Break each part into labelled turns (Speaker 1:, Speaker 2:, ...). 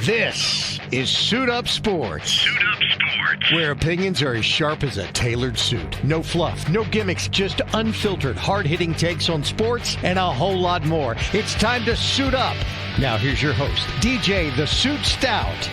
Speaker 1: This is Suit Up Sports.
Speaker 2: Suit Up Sports.
Speaker 1: Where opinions are as sharp as a tailored suit. No fluff, no gimmicks, just unfiltered, hard-hitting takes on sports and a whole lot more. It's time to suit up. Now here's your host, DJ the Suit Stout.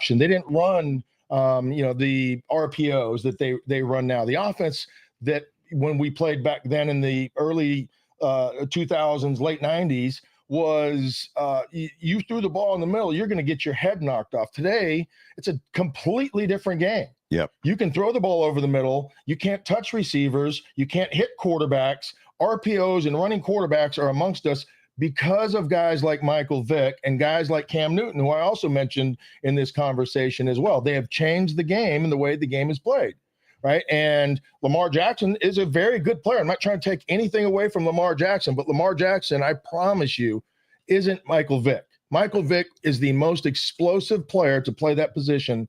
Speaker 3: They didn't run, the RPOs that they run now. The offense that when we played back then in the early 2000s, late 90s, was you threw the ball in the middle, you're going to get your head knocked off. Today, it's a completely different game.
Speaker 4: Yep.
Speaker 3: You can throw the ball over the middle. You can't touch receivers. You can't hit quarterbacks. RPOs and running quarterbacks are amongst us because of guys like Michael Vick and guys like Cam Newton, who I also mentioned in this conversation as well. They have changed the game and the way the game is played, right? And Lamar Jackson is a very good player. I'm not trying to take anything away from Lamar Jackson, but Lamar Jackson, I promise you, isn't Michael Vick. Michael Vick is the most explosive player to play that position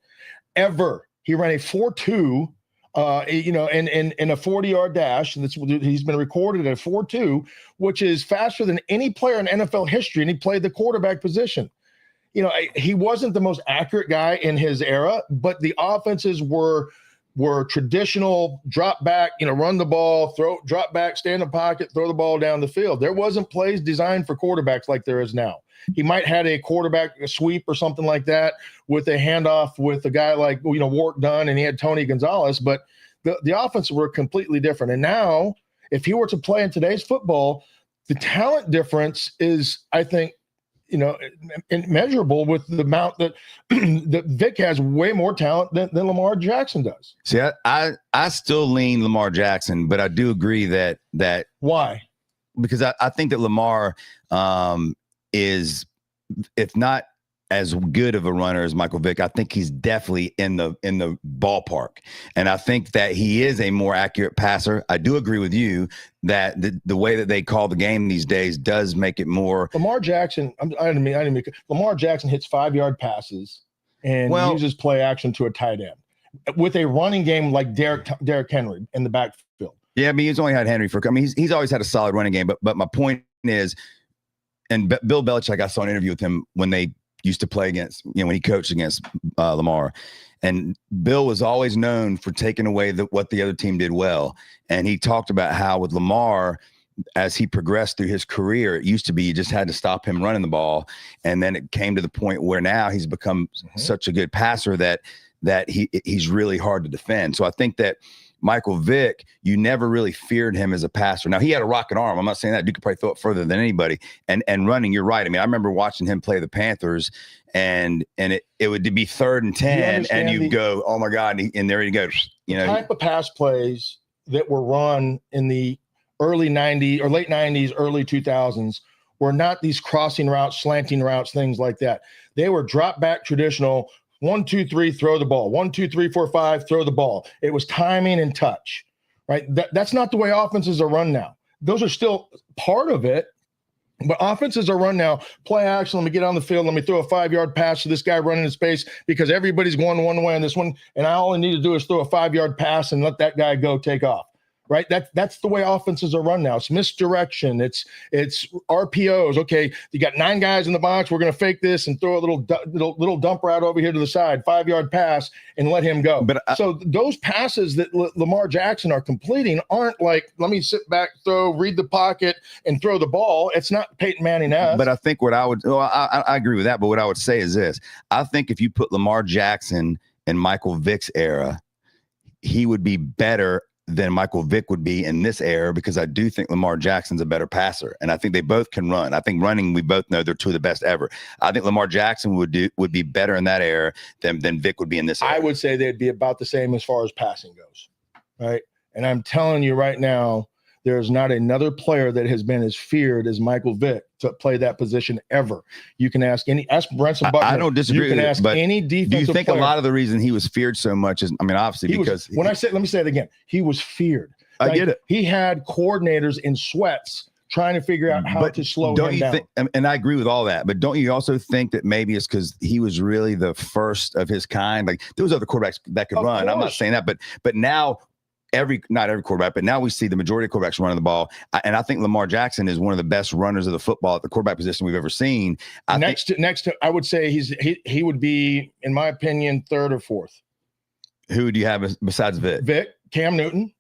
Speaker 3: ever. He ran a 4.2, in a 40-yard dash. He's been recorded at a 4.2, which is faster than any player in NFL history, and he played the quarterback position. He wasn't the most accurate guy in his era, but the offenses were traditional drop back, run the ball, drop back, stand in the pocket, throw the ball down the field. There wasn't plays designed for quarterbacks like there is now. He might had a quarterback sweep or something like that with a handoff with a guy like, Wart Dunn, and he had Tony Gonzalez, but the offenses were completely different. And now if he were to play in today's football, the talent difference is, I think, immeasurable with the amount that that Vick has way more talent than Lamar Jackson does.
Speaker 4: See, I still lean Lamar Jackson, but I do agree that
Speaker 3: why?
Speaker 4: Because I think that Lamar is, if not as good of a runner as Michael Vick, I think he's definitely in the ballpark. And I think that he is a more accurate passer. I do agree with you that the way that they call the game these days does make it more.
Speaker 3: Lamar Jackson, Lamar Jackson hits 5-yard passes and uses play action to a tight end with a running game like Derrick Henry in the backfield.
Speaker 4: Yeah, he's only had Henry he's always had a solid running game. But my point is, and Bill Belichick, I saw an interview with him when they used to play against, when he coached against Lamar. And Bill was always known for taking away what the other team did well. And he talked about how with Lamar, as he progressed through his career, it used to be you just had to stop him running the ball. And then it came to the point where now he's become such a good passer that he's really hard to defend. So I think that Michael Vick, you never really feared him as a passer. Now, he had a rocket arm. I'm not saying that. Dude could probably throw it further than anybody. And running, you're right. I remember watching him play the Panthers, and it would be 3rd and 10, and you'd go, oh, my God, and there he goes.
Speaker 3: The type of pass plays that were run in the early 90s or late 90s, early 2000s were not these crossing routes, slanting routes, things like that. They were drop back traditional 1, 2, 3, throw the ball. 1, 2, 3, 4, 5, throw the ball. It was timing and touch, right? That's not the way offenses are run now. Those are still part of it, but offenses are run now. Play action. Let me get on the field. Let me throw a 5-yard pass to this guy running in space because everybody's going one way on this one, and all I need to do is throw a 5-yard pass and let that guy go take off. right? That's the way offenses are run now. It's misdirection. It's RPOs. Okay, you got 9 guys in the box. We're going to fake this and throw a little dump route over here to the side, 5-yard pass, and let him go.
Speaker 4: But
Speaker 3: so those passes that Lamar Jackson are completing aren't like, let me sit back, read the pocket, and throw the ball. It's not Peyton Manning-esque.
Speaker 4: But I think I agree with that. But what I would say is this: I think if you put Lamar Jackson in Michael Vick's era, he would be better than Michael Vick would be in this era, because I do think Lamar Jackson's a better passer, and I think they both can run. I think running, we both know they're 2 of the best ever. I think Lamar Jackson would be better in that era than Vick would be in this era.
Speaker 3: I would say they'd be about the same as far as passing goes, right? And I'm telling you right now, there's not another player that has been as feared as Michael Vick to play that position ever. You can ask Brenson Buckner.
Speaker 4: I don't disagree.
Speaker 3: You can ask any defensive player.
Speaker 4: Do you think a lot of the reason he was feared so much is, I mean, obviously
Speaker 3: let me say it again. He was feared.
Speaker 4: I get it.
Speaker 3: He had coordinators in sweats trying to figure out how to slow him down.
Speaker 4: And I agree with all that, but don't you also think that maybe it's because he was really the first of his kind? Like, there was other quarterbacks that could run. I'm not saying that, but now not every quarterback, but now we see the majority of quarterbacks running the ball. And I think Lamar Jackson is one of the best runners of the football at the quarterback position we've ever seen.
Speaker 3: Next to, I would say he would be, in my opinion, 3rd or 4th.
Speaker 4: Who do you have besides Vick?
Speaker 3: Vick, Cam Newton.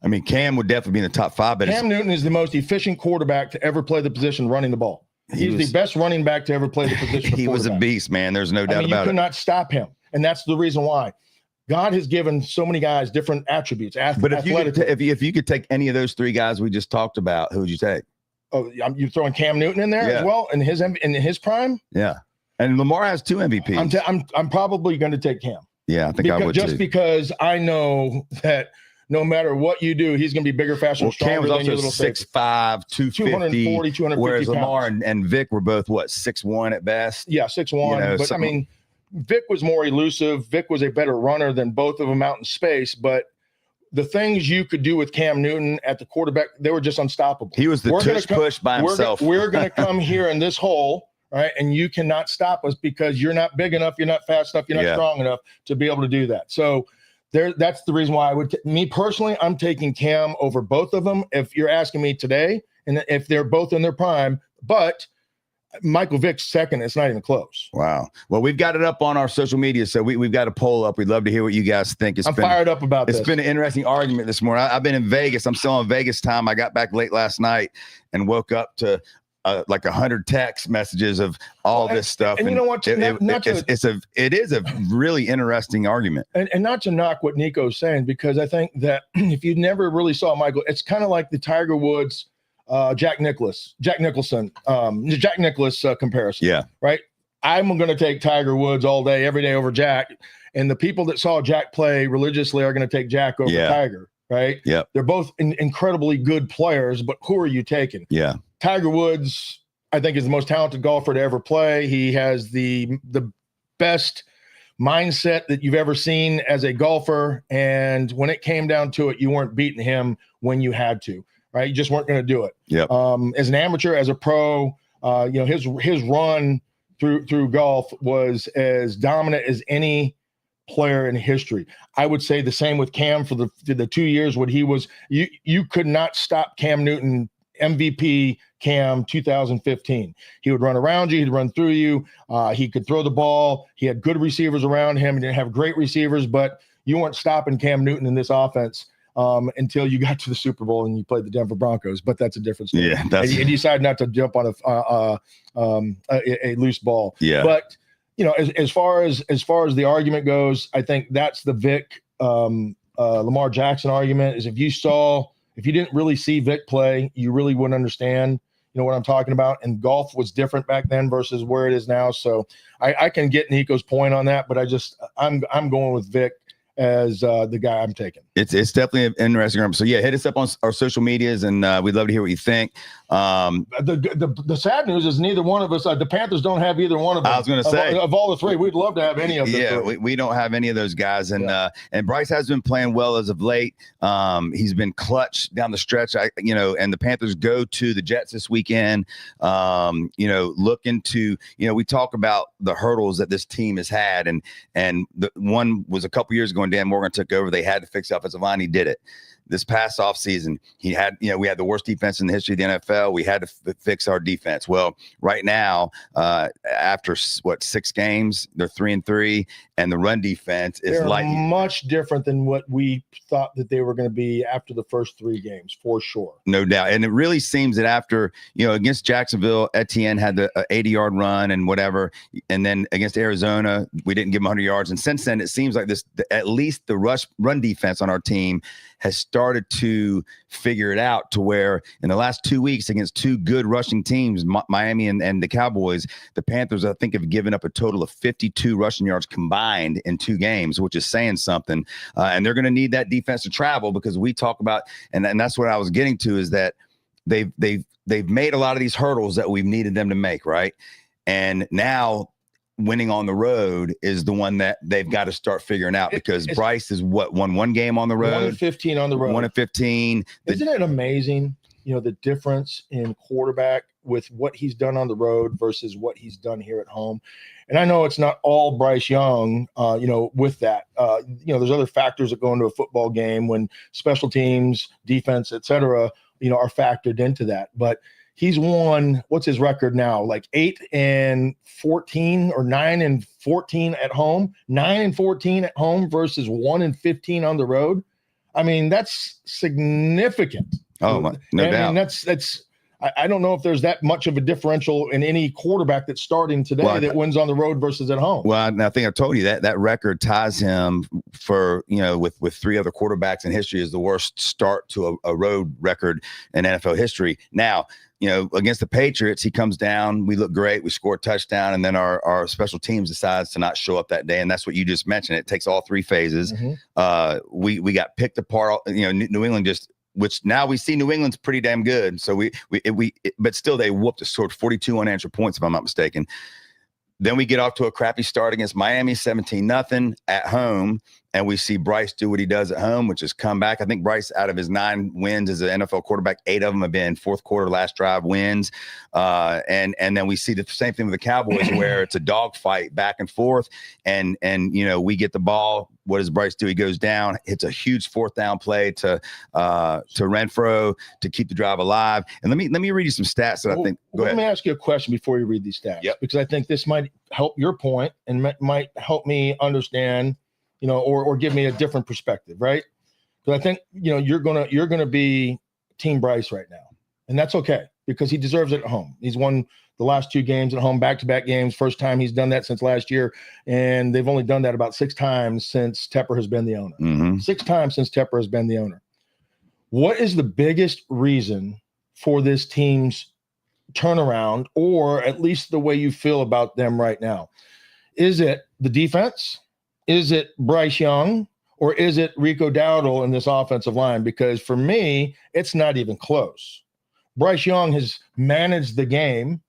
Speaker 4: I mean, Cam would definitely be in the top 5. But
Speaker 3: Cam Newton is the most efficient quarterback to ever play the position running the ball. He's the best running back to ever play the position.
Speaker 4: He was a beast, man. There's no doubt about it.
Speaker 3: You could not stop him. And that's the reason why. God has given so many guys different attributes.
Speaker 4: But if you could take any of those 3 guys we just talked about, who would you take?
Speaker 3: Oh, you're throwing Cam Newton in there as well in his prime?
Speaker 4: Yeah. And Lamar has 2 MVPs.
Speaker 3: I'm probably going to take Cam.
Speaker 4: Yeah, I think I would too.
Speaker 3: Because I know that no matter what you do, he's going to be bigger, faster, stronger.
Speaker 4: Cam was also 6'5", 250, 250 whereas Lamar and Vick were both 6'1" at best.
Speaker 3: Yeah, 6'1". But I mean, Vick was more elusive. Vick was a better runner than both of them out in space. But the things you could do with Cam Newton at the quarterback, they were just unstoppable.
Speaker 4: He was the push by himself.
Speaker 3: We're going to come here in this hole, right? And you cannot stop us because you're not big enough, you're not fast enough, you're not strong enough to be able to do that. So that's the reason why I would. Me personally, I'm taking Cam over both of them. If you're asking me today, and if they're both in their prime, but Michael Vick's second. It's not even close.
Speaker 4: Wow. Well, we've got it up on our social media, so we've got a poll up. We'd love to hear what you guys think.
Speaker 3: I'm fired up about this.
Speaker 4: It's been an interesting argument this morning. I've been in Vegas. I'm still on Vegas time. I got back late last night and woke up to like 100 text messages of all this stuff.
Speaker 3: And you know what?
Speaker 4: It is a really interesting argument.
Speaker 3: And not to knock what Nico's saying, because I think that if you never really saw Michael, it's kind of like the Tiger Woods, Jack Nicklaus comparison.
Speaker 4: Yeah.
Speaker 3: Right. I'm going to take Tiger Woods all day, every day over Jack. And the people that saw Jack play religiously are going to take Jack over Tiger. Right.
Speaker 4: Yeah.
Speaker 3: They're both incredibly good players, but who are you taking?
Speaker 4: Yeah.
Speaker 3: Tiger Woods, I think, is the most talented golfer to ever play. He has the best mindset that you've ever seen as a golfer. And when it came down to it, you weren't beating him when you had to. Right, you just weren't going to do it.
Speaker 4: Yep.
Speaker 3: As an amateur, as a pro, his run through golf was as dominant as any player in history. I would say the same with Cam for the 2 years when he was. You could not stop Cam Newton, MVP Cam 2015. He would run around you. He'd run through you. He could throw the ball. He had good receivers around him. He didn't have great receivers, but you weren't stopping Cam Newton in this offense. Until you got to the Super Bowl and you played the Denver Broncos, but that's a different story.
Speaker 4: Yeah,
Speaker 3: and you decide not to jump on a loose ball.
Speaker 4: Yeah,
Speaker 3: but as far as the argument goes, I think that's the Vick Lamar Jackson argument. Is if you didn't really see Vick play, you really wouldn't understand what I'm talking about. And golf was different back then versus where it is now. So I can get Nico's point on that, but I'm going with Vick as the guy I'm taking.
Speaker 4: It's definitely an interesting argument. So hit us up on our social medias, and we'd love to hear what you think.
Speaker 3: The sad news is neither one of us. The Panthers don't have either one of them.
Speaker 4: I was going to say
Speaker 3: of all the 3, we'd love to have any of them.
Speaker 4: Yeah, we don't have any of those guys, and Bryce has been playing well as of late. He's been clutch down the stretch. And the Panthers go to the Jets this weekend. Looking to we talk about the hurdles that this team has had, and the one was a couple years ago when Dan Morgan took over, they had to fix the offensive line. He did it. This past offseason, we had the worst defense in the history of the NFL. We had to fix our defense. Well, right now, after 6 games, they're 3-3, and the run defense is
Speaker 3: much different than what we thought that they were going to be after the first 3 games, for sure.
Speaker 4: No doubt. And it really seems that after, against Jacksonville, Etienne had the 80-yard run and whatever. And then against Arizona, we didn't give him 100 yards. And since then, it seems like at least the run defense on our team has started to figure it out, to where in the last 2 weeks against 2 good rushing teams, Miami and the Cowboys, the Panthers, I think, have given up a total of 52 rushing yards combined in 2 games, which is saying something. And they're going to need that defense to travel, because we talk about, and that's what I was getting to, is that they've made a lot of these hurdles that we've needed them to make, right? And now winning on the road is the one that they've got to start figuring out, because Bryce has won 1 game on the road,
Speaker 3: 1-15 on the road,
Speaker 4: 1-15.
Speaker 3: Isn't it amazing, the difference in quarterback with what he's done on the road versus what he's done here at home? And I know it's not all Bryce Young, with that, there's other factors that go into a football game when special teams, defense, et cetera, are factored into that. But he's won, what's his record now? Like 8-14 or 9-14 at home, 9-14 at home versus 1-15 on the road. I mean, that's significant.
Speaker 4: Oh, no doubt.
Speaker 3: I mean, that's. I don't know if there's that much of a differential in any quarterback that's starting today that wins on the road versus at home.
Speaker 4: Well, I think I told you that record ties him for, with 3 other quarterbacks in history, is the worst start to a road record in NFL history. Now, against the Patriots, he comes down, we look great, we score a touchdown, and then our special teams decides to not show up that day. And that's what you just mentioned. It takes all 3 phases. Mm-hmm. We got picked apart. New England which now we see New England's pretty damn good. So but still they whooped us, scored 42 unanswered points, if I'm not mistaken. Then we get off to a crappy start against Miami, 17-0 at home. And we see Bryce do what he does at home, which is come back. I think Bryce, out of his 9 wins as an NFL quarterback, 8 of them have been fourth quarter, last drive wins. And then we see the same thing with the Cowboys, where it's a dogfight back and forth. And we get the ball. What does Bryce do? He goes down, hits a huge 4th down play to Renfro to keep the drive alive. And let me read you some stats that I think.
Speaker 3: Let me ask you a question before you read these stats, because I think this might help your point and might help me understand, or give me a different perspective, right? Because I think, you're gonna be Team Bryce right now, and that's okay, because he deserves it at home. He's won the last 2 games at home, back-to-back games. First time he's done that since last year, and they've only done that about 6 times since Tepper has been the owner. Mm-hmm. 6 times since Tepper has been the owner. What is the biggest reason for this team's turnaround, or at least the way you feel about them right now? Is it the defense? Is it Bryce Young, or is it Rico Dowdle in this offensive line? Because for me, it's not even close. Bryce Young has managed the game,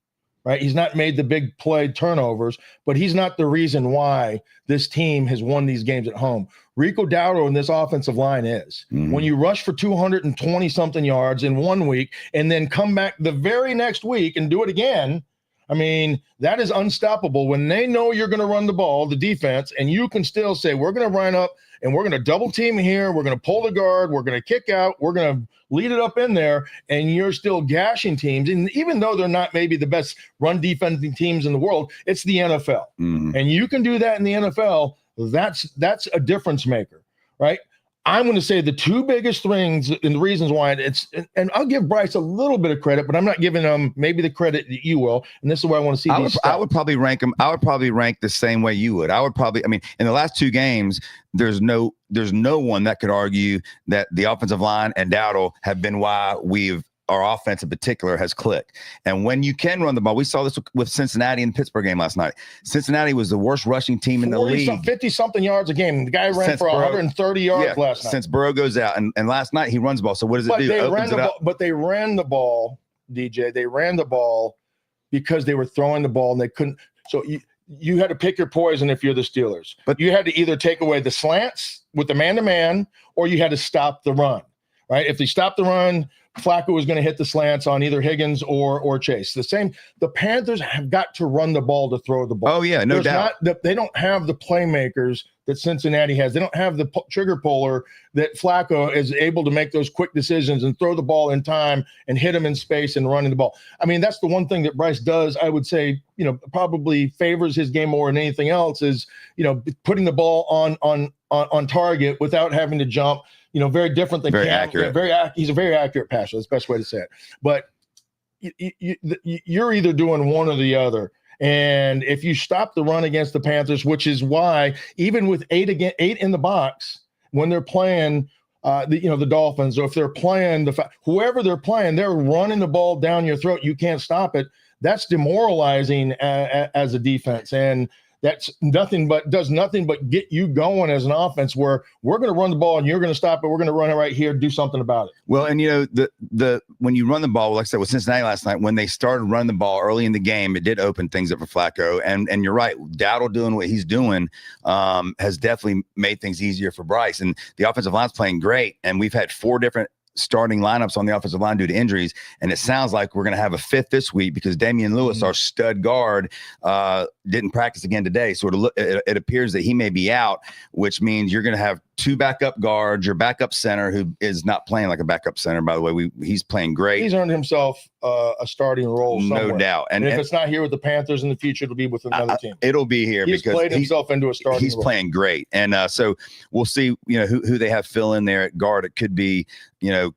Speaker 3: right? He's not made the big play turnovers, but he's not the reason why this team has won these games at home. Rico Dowdle in this offensive line is. Mm-hmm. When you rush for 220-something yards in 1 week and then come back the very next week and do it again, I mean, that is unstoppable when they know you're going to run the ball, the defense, and you can still say, we're going to run up and we're going to double team here. We're going to pull the guard. We're going to kick out. We're going to lead it up in there, and you're still gashing teams. And even though they're not maybe the best run defending teams in the world, it's the NFL. Mm-hmm. And you can do that in the NFL. That's a difference maker, right? I'm going to say the 2 biggest things and the reasons why and I'll give Bryce a little bit of credit, but I'm not giving him maybe the credit that you will. And this is why I want to see
Speaker 4: I would probably rank him. I would probably rank the same way you would. In the last 2 games, there's no one that could argue that the offensive line and Dowdle have been why our offense in particular has clicked. And when you can run the ball, we saw this with Cincinnati in the Pittsburgh game last night. Cincinnati was the worst rushing team in the league.
Speaker 3: 50-something yards a game. The guy ran for 130 yards last night.
Speaker 4: Since Burrow goes out. And last night he runs the ball. So what does it do?
Speaker 3: But they ran the ball, DJ. They ran the ball because they were throwing the ball and they couldn't. So you had to pick your poison if you're the Steelers. But you had to either take away the slants with the man-to-man, or you had to stop the run, right? If they stopped the run, Flacco is going to hit the slants on either Higgins or Chase. The Panthers have got to run the ball to throw the ball.
Speaker 4: Oh, yeah, no doubt.
Speaker 3: They don't have the playmakers that Cincinnati has. They don't have the trigger puller that Flacco is able to make those quick decisions and throw the ball in time and hit them in space and running the ball. I mean, that's the one thing that Bryce does, I would say, probably favors his game more than anything else is, putting the ball on target without having to jump. Very different than
Speaker 4: very
Speaker 3: Cam.
Speaker 4: accurate.
Speaker 3: He's a very accurate passer. That's the best way to say it. But you're either doing one or the other. And if you stop the run against the Panthers, which is why even with eight in the box, when they're playing the Dolphins, or if they're playing whoever they're playing, they're running the ball down your throat. You can't stop it. That's demoralizing as a defense. And that's does nothing but get you going as an offense where we're going to run the ball and you're going to stop it. We're going to run it right here, do something about it.
Speaker 4: Well, and the when you run the ball, like I said with Cincinnati last night, when they started running the ball early in the game, it did open things up for Flacco. And you're right, Dowdle doing what he's doing has definitely made things easier for Bryce. And the offensive line's playing great. And we've had 4 different starting lineups on the offensive line due to injuries. And it sounds like we're going to have a 5th this week because Damian Lewis, our stud guard, didn't practice again today. So it appears that he may be out, which means you're going to have 2 backup guards, your backup center, who is not playing like a backup center, by the way. He's playing great.
Speaker 3: He's earned himself a starting role somewhere.
Speaker 4: No doubt.
Speaker 3: And if it's not here with the Panthers in the future, it'll be with another team.
Speaker 4: It'll be here
Speaker 3: because played himself into a starting
Speaker 4: He's
Speaker 3: role.
Speaker 4: Playing great. And so we'll see, who they have fill in there at guard. It could be,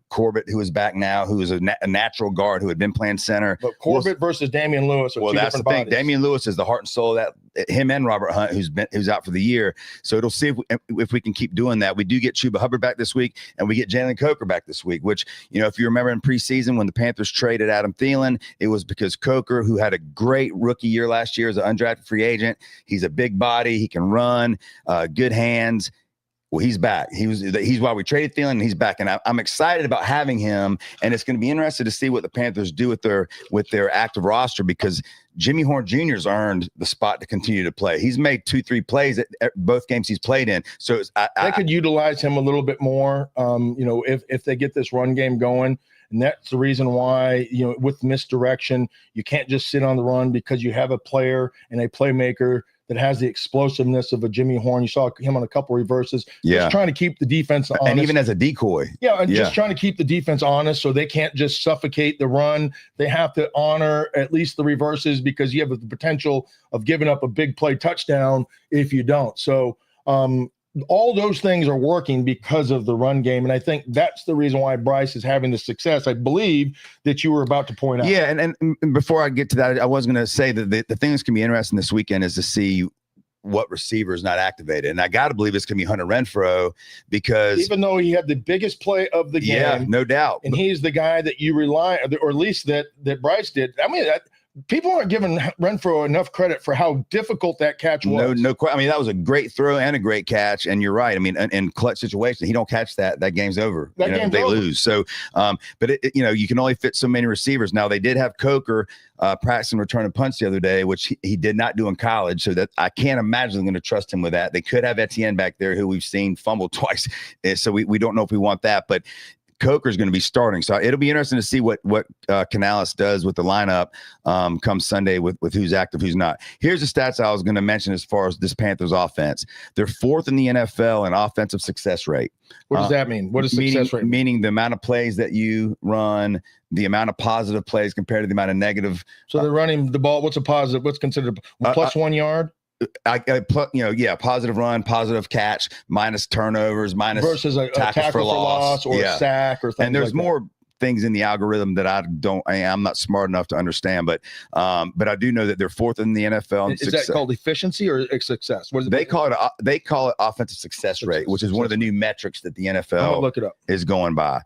Speaker 4: Corbett, who is back now, who is a natural guard who had been playing center.
Speaker 3: But Corbett versus Damian Lewis are two
Speaker 4: that's
Speaker 3: different
Speaker 4: the thing.
Speaker 3: bodies.
Speaker 4: Damian Lewis is the heart and soul of that. Him and Robert Hunt, who's out for the year. So it'll see if we can keep doing that. We do get Chuba Hubbard back this week, and we get Jalen Coker back this week, which, if you remember in preseason when the Panthers traded Adam Thielen, it was because Coker, who had a great rookie year last year as an undrafted free agent, he's a big body, he can run, good hands. Well, he's back. He's why we traded Thielen, and he's back. And I'm excited about having him. And it's going to be interesting to see what the Panthers do with their active roster, because Jimmy Horn Jr.'s earned the spot to continue to play. He's made 2-3 plays at both games he's played in. So
Speaker 3: they could utilize him a little bit more. If they get this run game going. And that's the reason why, with misdirection, you can't just sit on the run, because you have a player and a playmaker that has the explosiveness of a Jimmy Horn. You saw him on a couple reverses.
Speaker 4: Yeah.
Speaker 3: Just trying to keep the defense honest.
Speaker 4: And even as a decoy.
Speaker 3: Yeah, and just trying to keep the defense honest so they can't just suffocate the run. They have to honor at least the reverses, because you have the potential of giving up a big play touchdown if you don't. So all those things are working because of the run game. And I think that's the reason why Bryce is having the success, I believe, that you were about to point out.
Speaker 4: Yeah, and before I get to that, I was going to say that the thing that's going to be interesting this weekend is to see what receiver is not activated. And I got to believe it's going to be Hunter Renfrow, because
Speaker 3: even though he had the biggest play of the game.
Speaker 4: Yeah, no doubt.
Speaker 3: And he's the guy that you rely on, or at least that Bryce did. I mean, people aren't giving Renfrow enough credit for how difficult that catch was.
Speaker 4: No. I mean, that was a great throw and a great catch. And you're right. I mean, in clutch situations, he don't catch that game's over. They lose. So, but you can only fit so many receivers. Now, they did have Coker practicing return and punch the other day, which he did not do in college. So that I can't imagine I'm going to trust him with that. They could have Etienne back there, who we've seen fumble twice. So we don't know if we want that, but Coker is going to be starting. So it'll be interesting to see what Canales does with the lineup come Sunday with who's active, who's not. Here's the stats I was going to mention as far as this Panthers offense. They're 4th in the NFL in offensive success rate.
Speaker 3: What does that mean? What is success rate?
Speaker 4: Meaning the amount of plays that you run, the amount of positive plays compared to the amount of negative.
Speaker 3: So they're running the ball. What's a positive? What's considered plus 1 yard?
Speaker 4: Positive run, positive catch, minus turnovers, minus
Speaker 3: versus a tackle for loss or a sack or something.
Speaker 4: And there's
Speaker 3: like
Speaker 4: more things in the algorithm that I'm not smart enough to understand, but I do know that they're 4th in the NFL.
Speaker 3: Is that called efficiency or success? What is it?
Speaker 4: They call it offensive success rate, which is one of the new metrics that the NFL
Speaker 3: look it up.
Speaker 4: Is going by.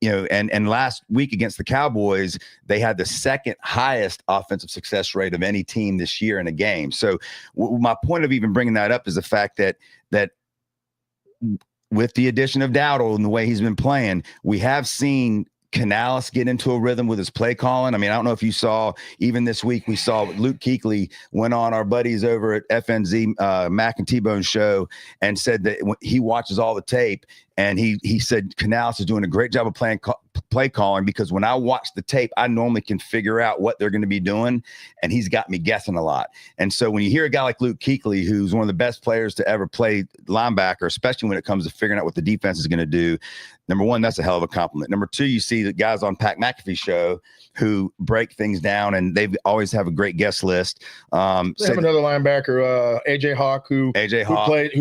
Speaker 4: And last week against the Cowboys, they had the 2nd highest offensive success rate of any team this year in a game. So my point of even bringing that up is the fact that with the addition of Dowdle and the way he's been playing, we have seen Canales get into a rhythm with his play calling. I mean, I don't know if you saw, even this week, we saw Luke Kuechly went on our buddies over at FNZ Mac and T-Bone show and said that he watches all the tape, and he said Canales is doing a great job of play calling, because when I watch the tape, I normally can figure out what they're going to be doing, and he's got me guessing a lot. And so when you hear a guy like Luke Kuechly, who's one of the best players to ever play linebacker, especially when it comes to figuring out what the defense is going to do, number one, that's a hell of a compliment. Number two, you see the guys on Pat McAfee's show who break things down, and they always have a great guest list.
Speaker 3: They have another linebacker, AJ Hawk, who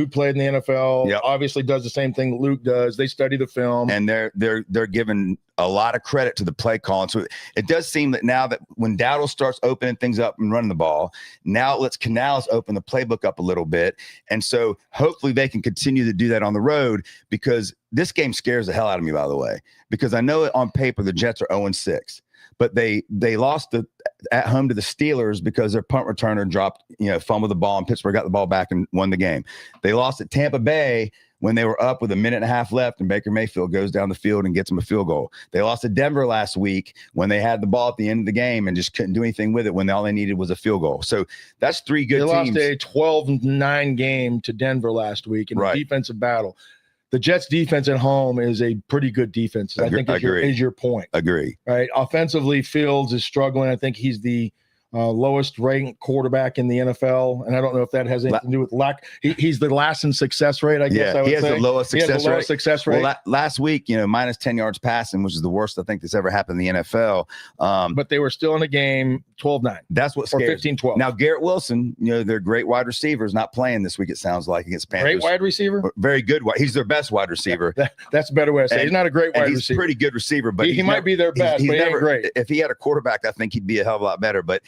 Speaker 3: played in the NFL.
Speaker 4: Yep.
Speaker 3: Obviously, does the same thing that Luke does. They study the film,
Speaker 4: and they're given a lot of credit to the play calling. So it does seem that now that when Dowdle starts opening things up and running the ball, now it lets Canales open the playbook up a little bit, and so hopefully they can continue to do that on the road, because this game scares the hell out of me, by the way, because I know on paper the Jets are 0-6. But they lost at home to the Steelers because their punt returner fumbled the ball, and Pittsburgh got the ball back and won the game. They lost at Tampa Bay when they were up with a minute and a half left, and Baker Mayfield goes down the field and gets them a field goal. They lost to Denver last week when they had the ball at the end of the game and just couldn't do anything with it when all they needed was a field goal. So that's three good teams.
Speaker 3: They lost a 12-9 game to Denver last week in a defensive battle. The Jets defense at home is a pretty good defense. I think is your point.
Speaker 4: Agree.
Speaker 3: Right. Offensively, Fields is struggling. I think he's the lowest ranked quarterback in the NFL. And I don't know if that has anything to do with lack. He's the last in success rate, I guess.
Speaker 4: Yeah, he has the lowest
Speaker 3: success rate.
Speaker 4: Well, last week, minus 10 yards passing, which is the worst I think that's ever happened in the NFL.
Speaker 3: But they were still in the game 12-9.
Speaker 4: That's what scares.
Speaker 3: Or 15-12.
Speaker 4: Now, Garrett Wilson, their great wide receiver, is not playing this week, it sounds like, against Panthers.
Speaker 3: Great wide receiver?
Speaker 4: Very good. He's their best wide receiver.
Speaker 3: That's a better way to say it. He's not a great wide receiver.
Speaker 4: He's a pretty good receiver, but
Speaker 3: he might be their best, but he ain't great.
Speaker 4: If he had a quarterback, I think he'd be a hell of a lot better. But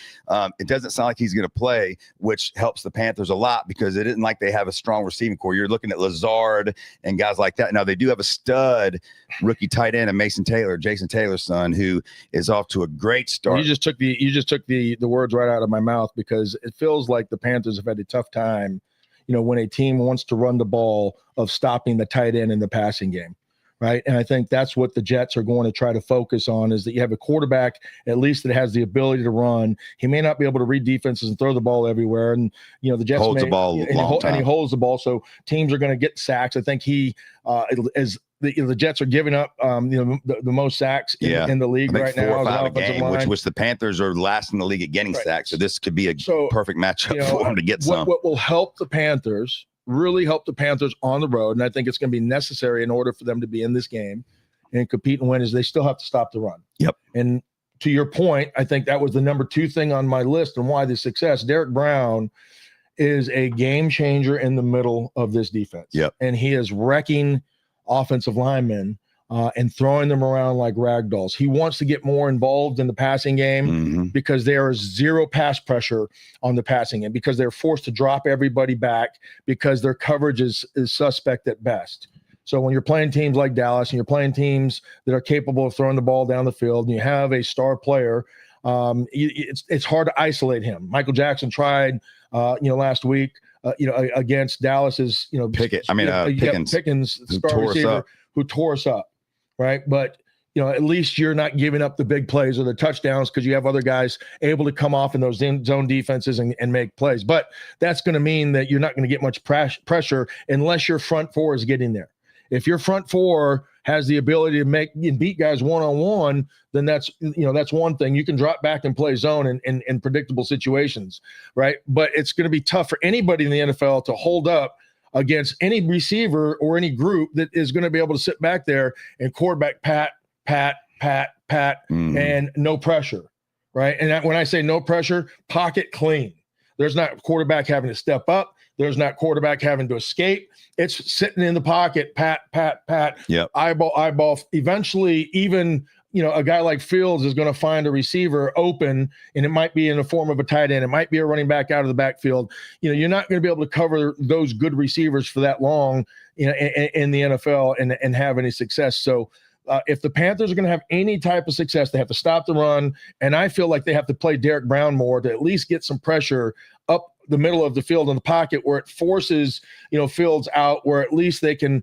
Speaker 4: it doesn't sound like he's going to play, which helps the Panthers a lot, because it isn't like they have a strong receiving core. You're looking at Lazard and guys like that. Now, they do have a stud rookie tight end, and Jason Taylor's son, who is off to a great start.
Speaker 3: You just took the words right out of my mouth, because it feels like the Panthers have had a tough time, when a team wants to run the ball, of stopping the tight end in the passing game. Right. And I think that's what the Jets are going to try to focus on, is that you have a quarterback, at least, that has the ability to run. He may not be able to read defenses and throw the ball everywhere. And, the Jets
Speaker 4: holds the ball
Speaker 3: and he holds the ball. So teams are going to get sacks. I think the Jets are giving up, the most sacks in the league right now.
Speaker 4: 4 or 5 a game, which the Panthers are last in the league at getting sacks. So this could be a perfect matchup for them to get some.
Speaker 3: What will help the Panthers, really help the Panthers on the road, and I think it's going to be necessary in order for them to be in this game and compete and win, is they still have to stop the run.
Speaker 4: Yep.
Speaker 3: And to your point, I think that was the number 2 thing on my list, and why the success. Derek Brown is a game changer in the middle of this defense.
Speaker 4: Yep.
Speaker 3: And he is wrecking offensive linemen and throwing them around like rag dolls. He wants to get more involved in the passing game, because there is zero pass pressure on the passing game, because they're forced to drop everybody back, because their coverage is suspect at best. So when you're playing teams like Dallas, and you're playing teams that are capable of throwing the ball down the field, and you have a star player, it's hard to isolate him. Michael Jackson tried, last week, against Dallas's, Pickens, star receiver, who tore us up. Right. But, at least you're not giving up the big plays or the touchdowns, because you have other guys able to come off in those zone defenses and make plays. But that's going to mean that you're not going to get much pressure unless your front four is getting there. If your front four has the ability to make and beat guys one-on-one, then that's one thing. You can drop back and play zone in predictable situations. Right. But it's going to be tough for anybody in the NFL to hold up against any receiver or any group that is going to be able to sit back there and quarterback pat, and no pressure, right? And when I say no pressure, pocket clean. There's not quarterback having to step up. There's not quarterback having to escape. It's sitting in the pocket, pat,
Speaker 4: yep.
Speaker 3: eyeball. Eventually, even a guy like Fields is going to find a receiver open, and it might be in the form of a tight end. It might be a running back out of the backfield. You're not going to be able to cover those good receivers for that long, in the NFL and have any success. So if the Panthers are going to have any type of success, they have to stop the run. And I feel like they have to play Derek Brown more to at least get some pressure up the middle of the field in the pocket, where it forces, Fields out, where at least they can,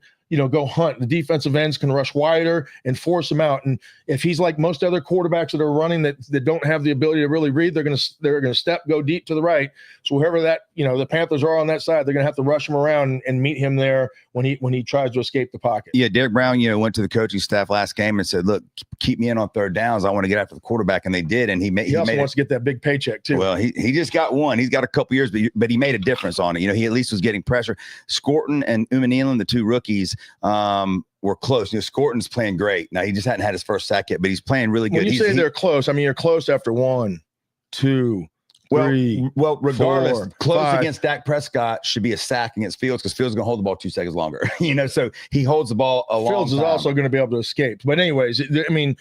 Speaker 3: go hunt. The defensive ends can rush wider and force him out. And if he's like most other quarterbacks that are running that don't have the ability to really read, they're going to go deep to the right. So whoever that, the Panthers are on that side, they're going to have to rush him around and meet him there when he tries to escape the pocket.
Speaker 4: Yeah, Derek Brown, went to the coaching staff last game and said, "Look, keep me in on third downs. I want to get after the quarterback," and they did. And he
Speaker 3: also wants to get that big paycheck too.
Speaker 4: Well, he just got one. He's got a couple years, but he made a difference on it. He at least was getting pressure. Scorton and Umanelan, the two rookies, were close. Scorton's playing great. Now, he just hadn't had his first sack yet, but he's playing really good.
Speaker 3: When you say they're close, I mean, you're close after 1, 2, 3.
Speaker 4: Well, regardless,
Speaker 3: 4,
Speaker 4: close
Speaker 3: 5.
Speaker 4: against Dak Prescott should be a sack against Fields because Fields is going to hold the ball 2 seconds longer. So he holds the ball a long time.
Speaker 3: Fields is also going to be able to escape. But anyways, I mean,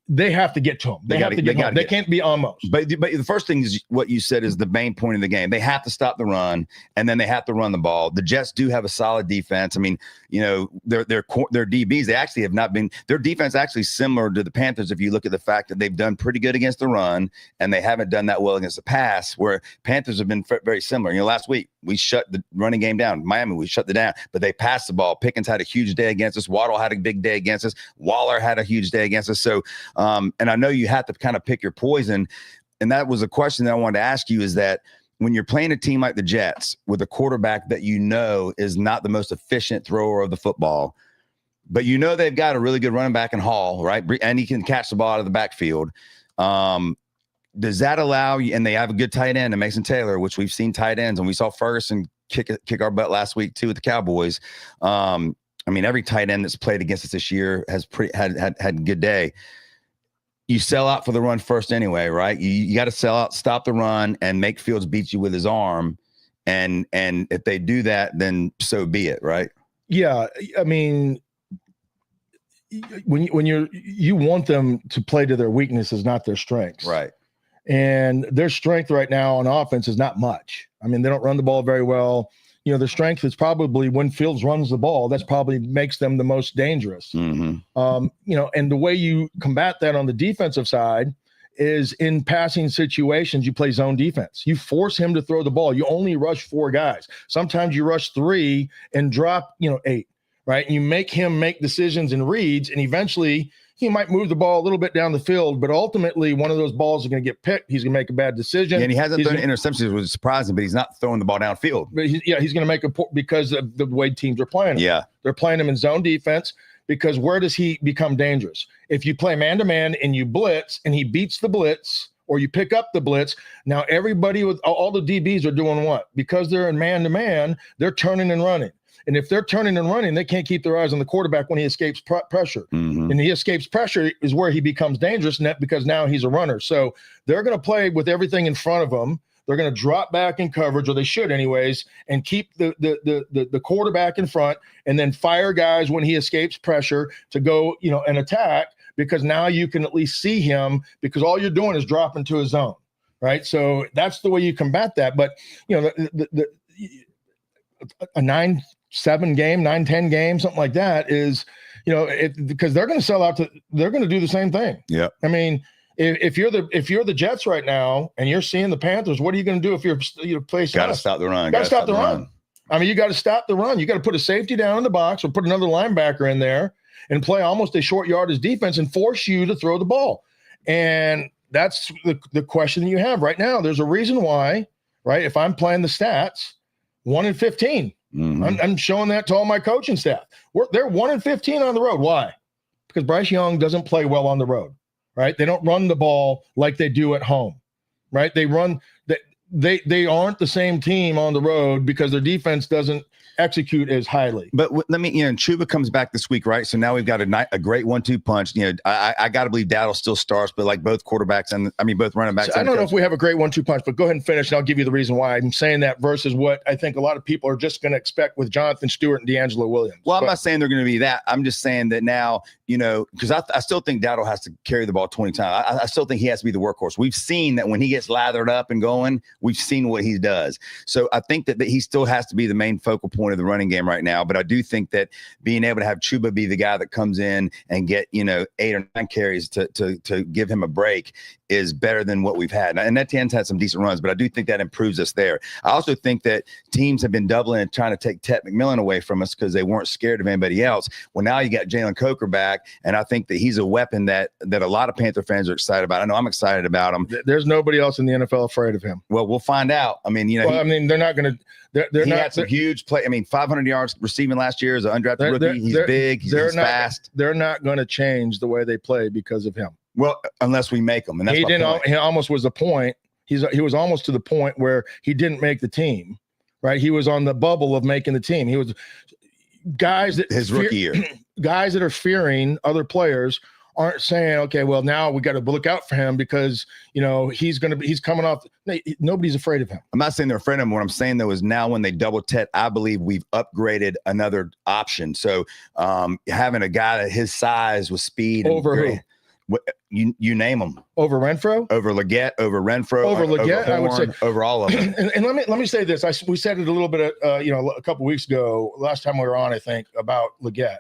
Speaker 3: they have to get to him. They have to get him. They can't be almost.
Speaker 4: But the first thing is what you said is the main point of the game. They have to stop the run, and then they have to run the ball. The Jets do have a solid defense. I mean, their DBs, they actually have not been – their defense actually similar to the Panthers if you look at the fact that they've done pretty good against the run, and they haven't done that well against the pass, where Panthers have been very similar. Last week, we shut the running game down. Miami, we shut it down, but they passed the ball. Pickens had a huge day against us. Waddle had a big day against us. Waller had a huge day against us. So, and I know you have to kind of pick your poison. And that was a question that I wanted to ask you is that when you're playing a team like the Jets with a quarterback that is not the most efficient thrower of the football, but they've got a really good running back in Hall, right? And he can catch the ball out of the backfield. Does that allow you, and they have a good tight end, Mason Taylor, which we've seen tight ends, and we saw Ferguson kick our butt last week too with the Cowboys. I mean, every tight end that's played against us this year has had a good day. You sell out for the run first anyway, right? You got to sell out, stop the run, and make Fields beat you with his arm. And if they do that, then so be it, right?
Speaker 3: Yeah, I mean, when you want them to play to their weaknesses, not their strengths,
Speaker 4: right?
Speaker 3: And their strength right now on offense is not much. I mean, they don't run the ball very well. Their strength is probably when Fields runs the ball. That's probably makes them the most dangerous.
Speaker 4: Mm-hmm.
Speaker 3: And the way you combat that on the defensive side is in passing situations, you play zone defense. You force him to throw the ball. You only rush 4 guys. Sometimes you rush 3 and drop, 8, right? And you make him make decisions and reads, and eventually he might move the ball a little bit down the field, but ultimately one of those balls is going to get picked. He's going to make a bad decision.
Speaker 4: Yeah, and he hasn't thrown interceptions, which was surprising, but he's not throwing the ball downfield.
Speaker 3: But he's going to make because of the way teams are playing him.
Speaker 4: Yeah.
Speaker 3: They're playing him in zone defense because where does he become dangerous? If you play man-to-man and you blitz and he beats the blitz or you pick up the blitz, now everybody with all the DBs are doing what? Because they're in man-to-man, they're turning and running. And if they're turning and running, they can't keep their eyes on the quarterback when he escapes pressure.
Speaker 4: Mm-hmm.
Speaker 3: And he escapes pressure is where he becomes dangerous because now he's a runner. So they're going to play with everything in front of them. They're going to drop back in coverage, or they should anyways, and keep the quarterback in front and then fire guys when he escapes pressure to go, and attack, because now you can at least see him because all you're doing is dropping to his zone, right? So that's the way you combat that. But, a 9-7 game, 9-10 game, something like that is, because they're going to sell out they're going to do the same thing.
Speaker 4: Yeah.
Speaker 3: I mean, if you're the Jets right now and you're seeing the Panthers, what are you going to do if you're placed?
Speaker 4: Got to stop the run.
Speaker 3: Got to stop the run. I mean, you got to stop the run. You got to put a safety down in the box or put another linebacker in there and play almost a short yardage defense and force you to throw the ball. And that's the question that you have right now. There's a reason why, right? If I'm playing the stats, 1-15.
Speaker 4: Mm-hmm.
Speaker 3: I'm showing that to all my coaching staff. They're 1-15 on the road. Why? Because Bryce Young doesn't play well on the road, right? They don't run the ball like they do at home, right? They aren't the same team on the road because their defense doesn't execute as highly.
Speaker 4: But let me, Chuba comes back this week, right? So now we've got a great 1-2 punch. I got to believe Dowdle still starts, but like both quarterbacks both running backs.
Speaker 3: So I don't know if we have a great 1-2 punch, but go ahead and finish, and I'll give you the reason why I'm saying that versus what I think a lot of people are just going to expect with Jonathan Stewart and D'Angelo Williams.
Speaker 4: Well, I'm not saying they're going to be that. I'm just saying that now, because I still think Dowdle has to carry the ball 20 times. I still think he has to be the workhorse. We've seen that when he gets lathered up and going, We've seen what he does. So I think that he still has to be the main focal point of the running game right now. But I do think that being able to have Chuba be the guy that comes in and get, 8 or 9 carries to give him a break is better than what we've had. And Etienne's had some decent runs, but I do think that improves us there. I also think that teams have been doubling and trying to take Ted McMillan away from us because they weren't scared of anybody else. Well, now you got Jalen Coker back, and I think that he's a weapon that a lot of Panther fans are excited about. I know I'm excited about him.
Speaker 3: There's nobody else in the NFL afraid of him.
Speaker 4: Well, we'll find out. I mean,
Speaker 3: they're not going to. They're
Speaker 4: he
Speaker 3: not,
Speaker 4: had some huge play. I mean, 500 yards receiving last year as an undrafted rookie. He's big. He's fast.
Speaker 3: They're not going to change the way they play because of him.
Speaker 4: Well, unless we make them, and that's
Speaker 3: He almost was the point. He was almost to the point where he didn't make the team. Right? He was on the bubble of making the team. He was guys that
Speaker 4: his rookie year.
Speaker 3: Guys that are fearing other players aren't saying, okay, well, now we got to look out for him because, he's coming off. Nobody's afraid of him.
Speaker 4: I'm not saying they're afraid of him. What I'm saying, though, is now when they double Tet, I believe we've upgraded another option. So having a guy that his size with speed.
Speaker 3: Over who?
Speaker 4: You name them.
Speaker 3: Over Renfro?
Speaker 4: Over Leggett, over Renfro.
Speaker 3: Over Leggett,
Speaker 4: over Horn,
Speaker 3: I would say.
Speaker 4: Over all of them.
Speaker 3: And let me say this. We said it a little bit, a couple weeks ago, last time we were on, I think, about Leggett.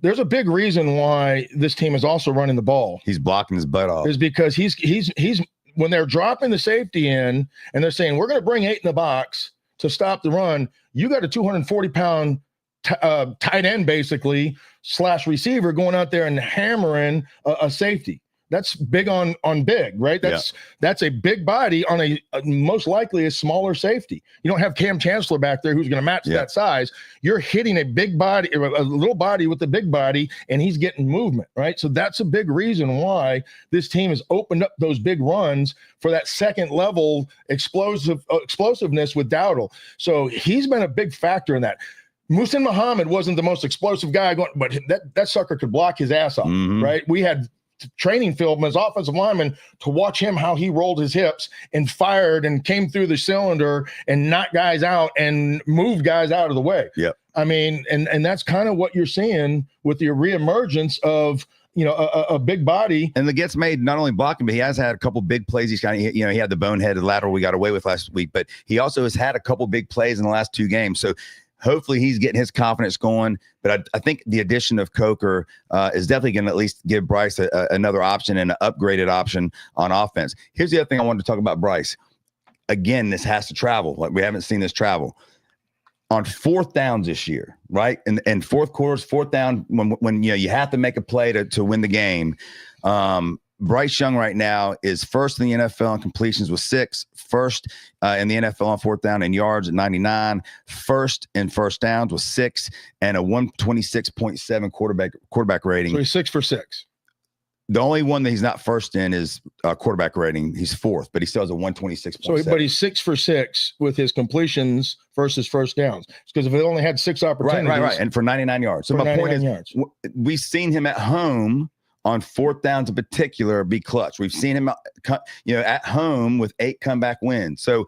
Speaker 3: There's a big reason why this team is also running the ball.
Speaker 4: He's blocking his butt off.
Speaker 3: Is because he's when they're dropping the safety in and they're saying, we're going to bring 8 in the box to stop the run, you got a 240-pound tight end basically / receiver going out there and hammering a safety. That's big on big, right? That's a big body on a most likely a smaller safety. You don't have Cam Chancellor back there who's going to match that size. You're hitting a big body, a little body with a big body, and he's getting movement, right? So that's a big reason why this team has opened up those big runs for that second level explosiveness with Dowdle. So he's been a big factor in that. Muhsin Muhammad wasn't the most explosive guy going, but that sucker could block his ass off, right? We had training film as offensive lineman to watch him, how he rolled his hips and fired and came through the cylinder and knocked guys out and moved guys out of the way.
Speaker 4: Yep.
Speaker 3: I mean, and that's kind of what you're seeing with the reemergence of, a big body.
Speaker 4: And Leggett's made not only blocking, but he has had a couple big plays. He's kind of, he had the boneheaded lateral we got away with last week, but he also has had a couple big plays in the last 2 games. So hopefully he's getting his confidence going. But I think the addition of Coker is definitely going to at least give Bryce another option and an upgraded option on offense. Here's the other thing I wanted to talk about Bryce. Again, this has to travel. Like we haven't seen this travel. On 4th downs this year, right? In fourth quarters, 4th down, when you have to make a play to win the game. Bryce Young right now is first in the NFL in completions with 6, first in the NFL on 4th down in yards at 99, first in first downs with 6, and a 126.7 quarterback rating.
Speaker 3: So he's 6 for 6.
Speaker 4: The only one that he's not first in is quarterback rating. He's 4th, but he still has a 126.7.
Speaker 3: So, but he's 6 for 6 with his completions versus first downs. Because if he only had 6 opportunities,
Speaker 4: right, and for 99 yards. So my point is, we've seen him at home on 4th downs in particular be clutch. We've seen him, at home with 8 comeback wins. So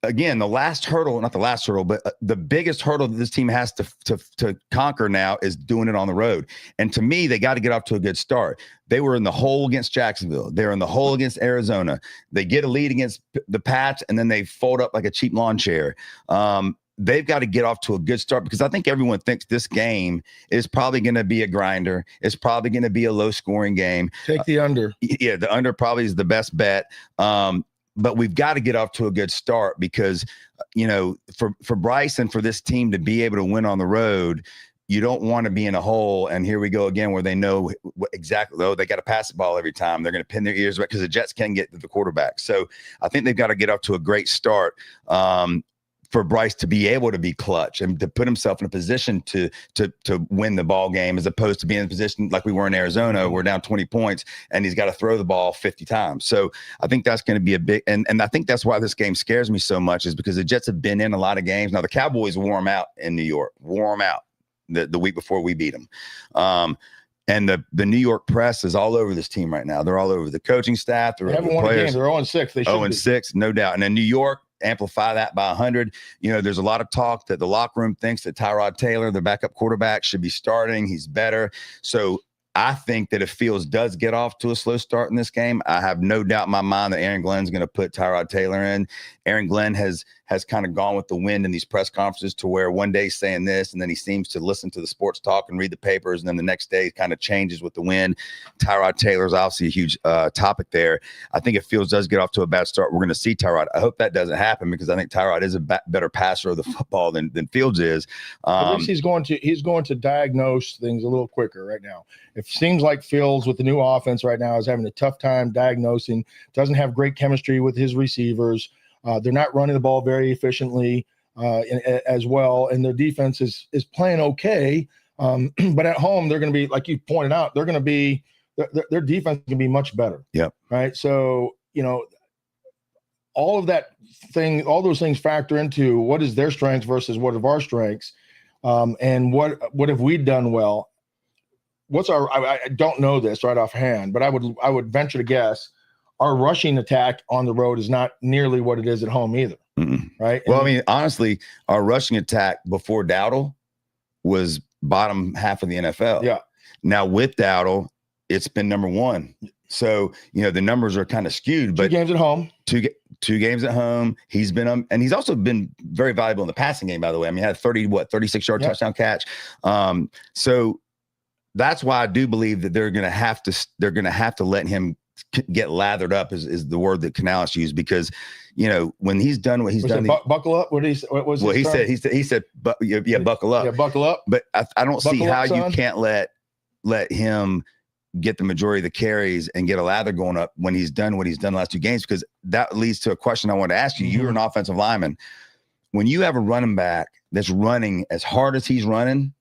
Speaker 4: again, not the last hurdle, but the biggest hurdle that this team has to conquer now is doing it on the road. And to me, they got to get off to a good start. They were in the hole against Jacksonville. They're in the hole against Arizona. They get a lead against the Pats, and then they fold up like a cheap lawn chair. They've got to get off to a good start because I think everyone thinks this game is probably going to be a grinder. It's probably going to be a low-scoring game.
Speaker 3: Take the under.
Speaker 4: Yeah, the under probably is the best bet. But we've got to get off to a good start because, for Bryce and for this team to be able to win on the road, you don't want to be in a hole. And here we go again where they know exactly, they got to pass the ball every time. They're going to pin their ears back because the Jets can get to the quarterback. So I think they've got to get off to a great start. For Bryce to be able to be clutch and to put himself in a position to win the ball game, as opposed to being in a position like we were in Arizona, we're down 20 points and he's got to throw the ball 50 times. So I think that's going to be a big, and I think that's why this game scares me so much, is because the Jets have been in a lot of games. Now the Cowboys wore them out in New York, the week before we beat them. And the New York press is all over this team right now. They're all over the coaching staff. They
Speaker 3: haven't won a game. They're 0-6. They should
Speaker 4: 0-6, no doubt. And then New York, amplify that by 100. There's a lot of talk that the locker room thinks that Tyrod Taylor, the backup quarterback, should be starting. He's better. So I think that if Fields does get off to a slow start in this game, I have no doubt in my mind that Aaron Glenn's going to put Tyrod Taylor in. Aaron Glenn has kind of gone with the wind in these press conferences to where one day he's saying this, and then he seems to listen to the sports talk and read the papers, and then the next day kind of changes with the wind. Tyrod Taylor's obviously a huge topic there. I think if Fields does get off to a bad start, we're going to see Tyrod. I hope that doesn't happen because I think Tyrod is a better passer of the football than Fields is.
Speaker 3: At least he's going to diagnose things a little quicker right now. It seems like Fields with the new offense right now is having a tough time diagnosing, doesn't have great chemistry with his receivers. They're not running the ball very efficiently as well, and their defense is playing okay. But at home, they're going to be, like you pointed out, they're going to be their defense can be much better.
Speaker 4: Yep.
Speaker 3: Right. So all those things factor into what is their strengths versus what of our strengths, and what have we done well. I don't know this right offhand, but I would venture to guess our rushing attack on the road is not nearly what it is at home either.
Speaker 4: Mm-mm.
Speaker 3: Right.
Speaker 4: Well, I mean, honestly, our rushing attack before Dowdle was bottom half of the NFL.
Speaker 3: Yeah.
Speaker 4: Now with Dowdle, it's been number one. So, the numbers are kind of skewed, but
Speaker 3: 2 games at home,
Speaker 4: two games at home. He's been, and he's also been very valuable in the passing game, by the way. I mean, he had 36-yard touchdown catch. So that's why I do believe that they're going to have to let him get lathered up is the word that Canales used, because when he's done what he's done,
Speaker 3: buckle up. What was
Speaker 4: well, he
Speaker 3: term?
Speaker 4: said buckle up.
Speaker 3: Yeah, buckle up.
Speaker 4: But I don't see how
Speaker 3: son.
Speaker 4: you can't let him get the majority of the carries and get a lather going up when he's done what he's done the last 2 games, because that leads to a question I want to ask you. Mm-hmm. You're an offensive lineman. When you have a running back that's running as hard as he's running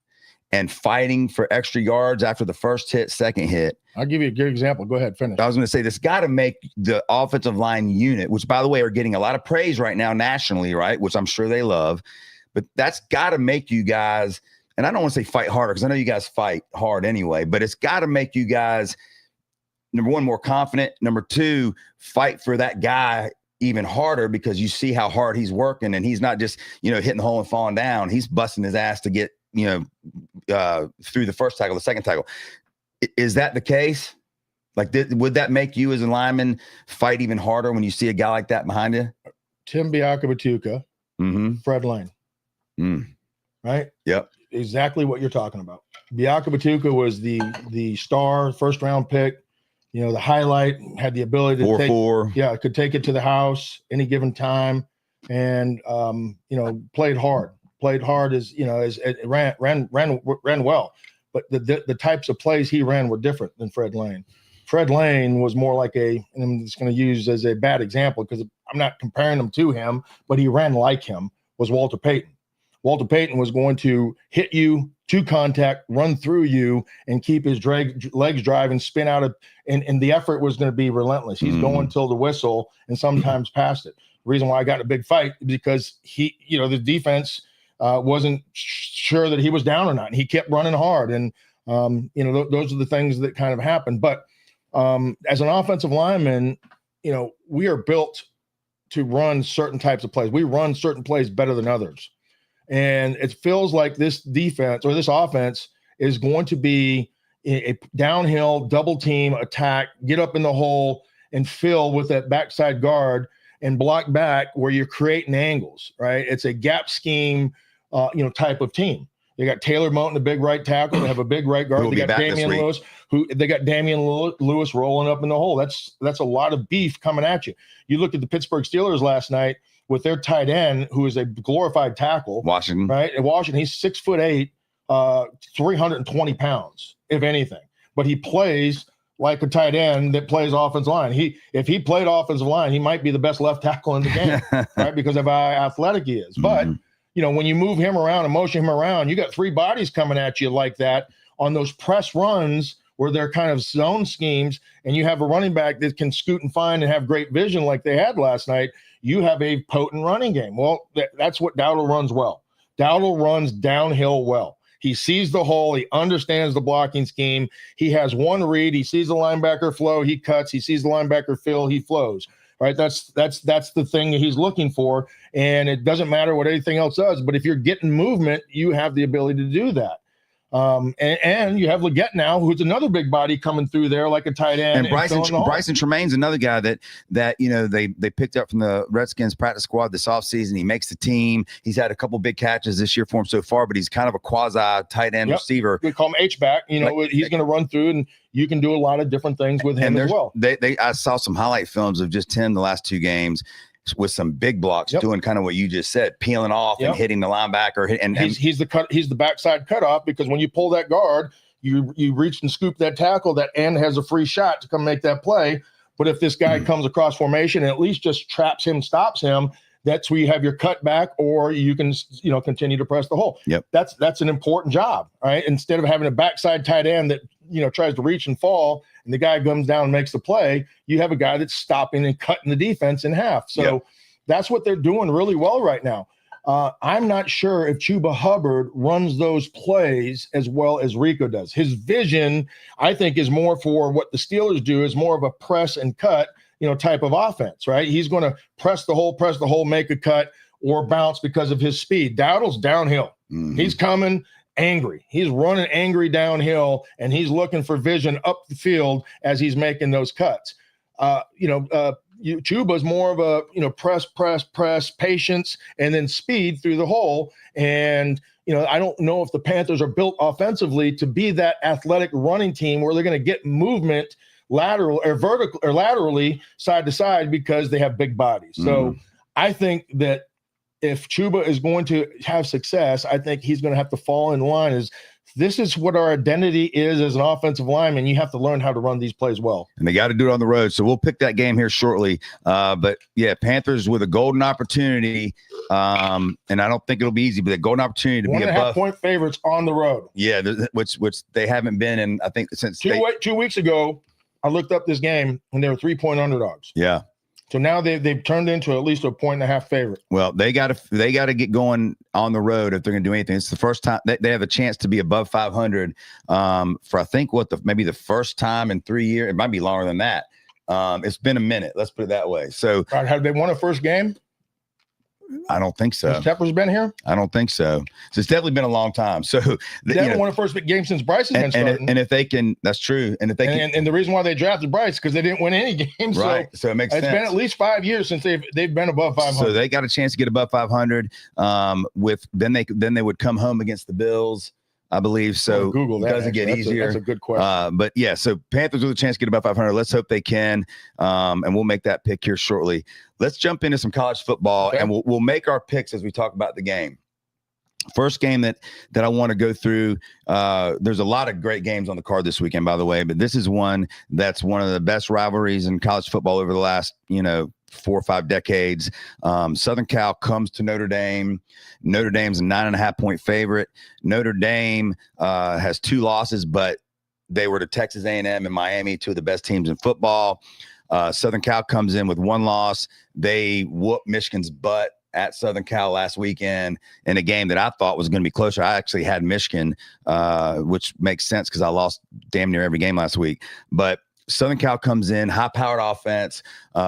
Speaker 4: and fighting for extra yards after the first hit, second hit.
Speaker 3: I'll give you a good example. Go ahead, finish.
Speaker 4: I was going to say, this got to make the offensive line unit, which, by the way, are getting a lot of praise right now nationally, right? Which I'm sure they love. But that's got to make you guys, and I don't want to say fight harder because I know you guys fight hard anyway, but it's got to make you guys, number one, more confident. Number two, fight for that guy even harder because you see how hard he's working, and he's not just, hitting the hole and falling down. He's busting his ass to get, through the first tackle, the second tackle. Is that the case? Like, would that make you as a lineman fight even harder when you see a guy like that behind you?
Speaker 3: Tim Biakabatuka, Fred Lane. Right?
Speaker 4: Yep.
Speaker 3: Exactly what you're talking about. Biakabatuka was the star first round pick, the highlight, had the ability to
Speaker 4: 4-4.
Speaker 3: Could take it to the house any given time, and played hard. Played hard as it ran well, but the types of plays he ran were different than Fred Lane. Fred Lane was more like and I'm just going to use as a bad example because I'm not comparing him to him, but he ran like him, was Walter Payton. Walter Payton was going to hit you to contact, run through you, and keep his legs driving, spin out and the effort was going to be relentless. He's going till the whistle and sometimes past it. The reason why I got in a big fight because the defense wasn't sure that he was down or not. And he kept running hard. And, those are the things that kind of happened. But as an offensive lineman, we are built to run certain types of plays. We run certain plays better than others. And it feels like this defense or this offense is going to be a downhill double team attack, get up in the hole and fill with that backside guard and block back where you're creating angles, right? It's a gap scheme, type of team. They got Taylor Moton, the big right tackle. They have a big right guard. They got Damian Lewis rolling up in the hole. That's a lot of beef coming at you. You look at the Pittsburgh Steelers last night with their tight end, who is a glorified tackle.
Speaker 4: Washington.
Speaker 3: Right? In Washington, he's 6'8", 320 pounds, if anything. But he plays like a tight end that plays offensive line. If he played offensive line, he might be the best left tackle in the game, right? Because of how athletic he is. But when you move him around and motion him around, you got 3 bodies coming at you like that on those press runs where they're kind of zone schemes, and you have a running back that can scoot and find and have great vision like they had last night. You have a potent running game. Well, that's what Dowdle runs well. Dowdle runs downhill well. He sees the hole. He understands the blocking scheme. He has one read. He sees the linebacker flow. He cuts. He sees the linebacker fill. He flows. Right? That's the thing that he's looking for. And it doesn't matter what anything else does. But if you're getting movement, you have the ability to do that. And you have Leggett now, who's another big body coming through there like a tight end.
Speaker 4: And Bryson Tremaine's another guy that they picked up from the Redskins practice squad this offseason. He makes the team. He's had a couple big catches this year for him so far, but he's kind of a quasi tight end receiver.
Speaker 3: We call him H-back. He's going to run through, and you can do a lot of different things with him as well.
Speaker 4: I saw some highlight films of just him the last 2 games with some big blocks, doing kind of what you just said, peeling off and hitting the linebacker.
Speaker 3: He's the backside cutoff, because when you pull that guard, you reach and scoop that tackle. That end has a free shot to come make that play. But if this guy comes across formation and at least just traps him, stops him, that's where you have your cutback, or you can continue to press the hole. That's an important job, right? Instead of having a backside tight end that tries to reach and fall, and the guy comes down and makes the play, you have a guy that's stopping and cutting the defense in half. So that's what they're doing really well right now. I'm not sure if Chuba Hubbard runs those plays as well as Rico does. His vision, I think, is more for what the Steelers do, is more of a press and cut, type of offense, right? He's going to press the hole, make a cut, or bounce because of his speed. Dowdle's downhill. He's coming angry. He's running angry downhill, and he's looking for vision up the field as he's making those cuts. Chuba's more of a press, patience, and then speed through the hole. And I don't know if the Panthers are built offensively to be that athletic running team where they're going to get movement lateral or vertical or laterally side to side, because they have big bodies. So I think that if Chuba is going to have success, I think he's going to have to fall in line. This is what our identity is as an offensive lineman. You have to learn how to run these plays well. And
Speaker 4: they got to do it on the road. So we'll pick that game here shortly. But yeah, Panthers with a golden opportunity. And I don't think it'll be easy, but a golden opportunity to be above
Speaker 3: 1.5 point favorites on the road.
Speaker 4: Yeah, which they haven't been in, I think, since
Speaker 3: 2 weeks ago. I looked up this game, and they were 3-point underdogs.
Speaker 4: Yeah.
Speaker 3: So now they've turned into at least a 1.5 favorite.
Speaker 4: Well, they got to get going on the road if they're going to do anything. It's the first time they have a chance to be above 500 for I think maybe the first time in 3 years. It might be longer than that. It's been a minute. Let's put it that way. So,
Speaker 3: have they won a first game?
Speaker 4: I don't think so.
Speaker 3: Has Tepper's been here?
Speaker 4: I don't think so. So it's definitely been a long time. So
Speaker 3: they haven't won a first game since Bryce has been starting.
Speaker 4: And if they can, that's true. And if they can,
Speaker 3: and the reason why they drafted Bryce because they didn't win any games.
Speaker 4: Right. So it makes sense.
Speaker 3: It's been at least 5 years since they've been above 500.
Speaker 4: So they got a chance to get above 500. Then they would come home against the Bills, I believe. So
Speaker 3: Google that.
Speaker 4: Does it get easier?
Speaker 3: That's a good question.
Speaker 4: But yeah, so Panthers with a chance to get above 500. Let's hope they can. And we'll make that pick here shortly. Let's jump into some college football, and we'll make our picks as we talk about the game. First game that I want to go through. There's a lot of great games on the card this weekend, by the way, but this is one that's one of the best rivalries in college football over the last 4 or 5 decades. Southern Cal comes to Notre Dame. Notre Dame's a 9.5-point favorite. Notre Dame has 2 losses, but they were to Texas A&M and Miami, 2 of the best teams in football. Southern Cal comes in with 1 loss. They whooped Michigan's butt at Southern Cal last weekend in a game that I thought was going to be closer. I actually had Michigan, which makes sense because I lost damn near every game last week. But Southern Cal comes in, high-powered offense.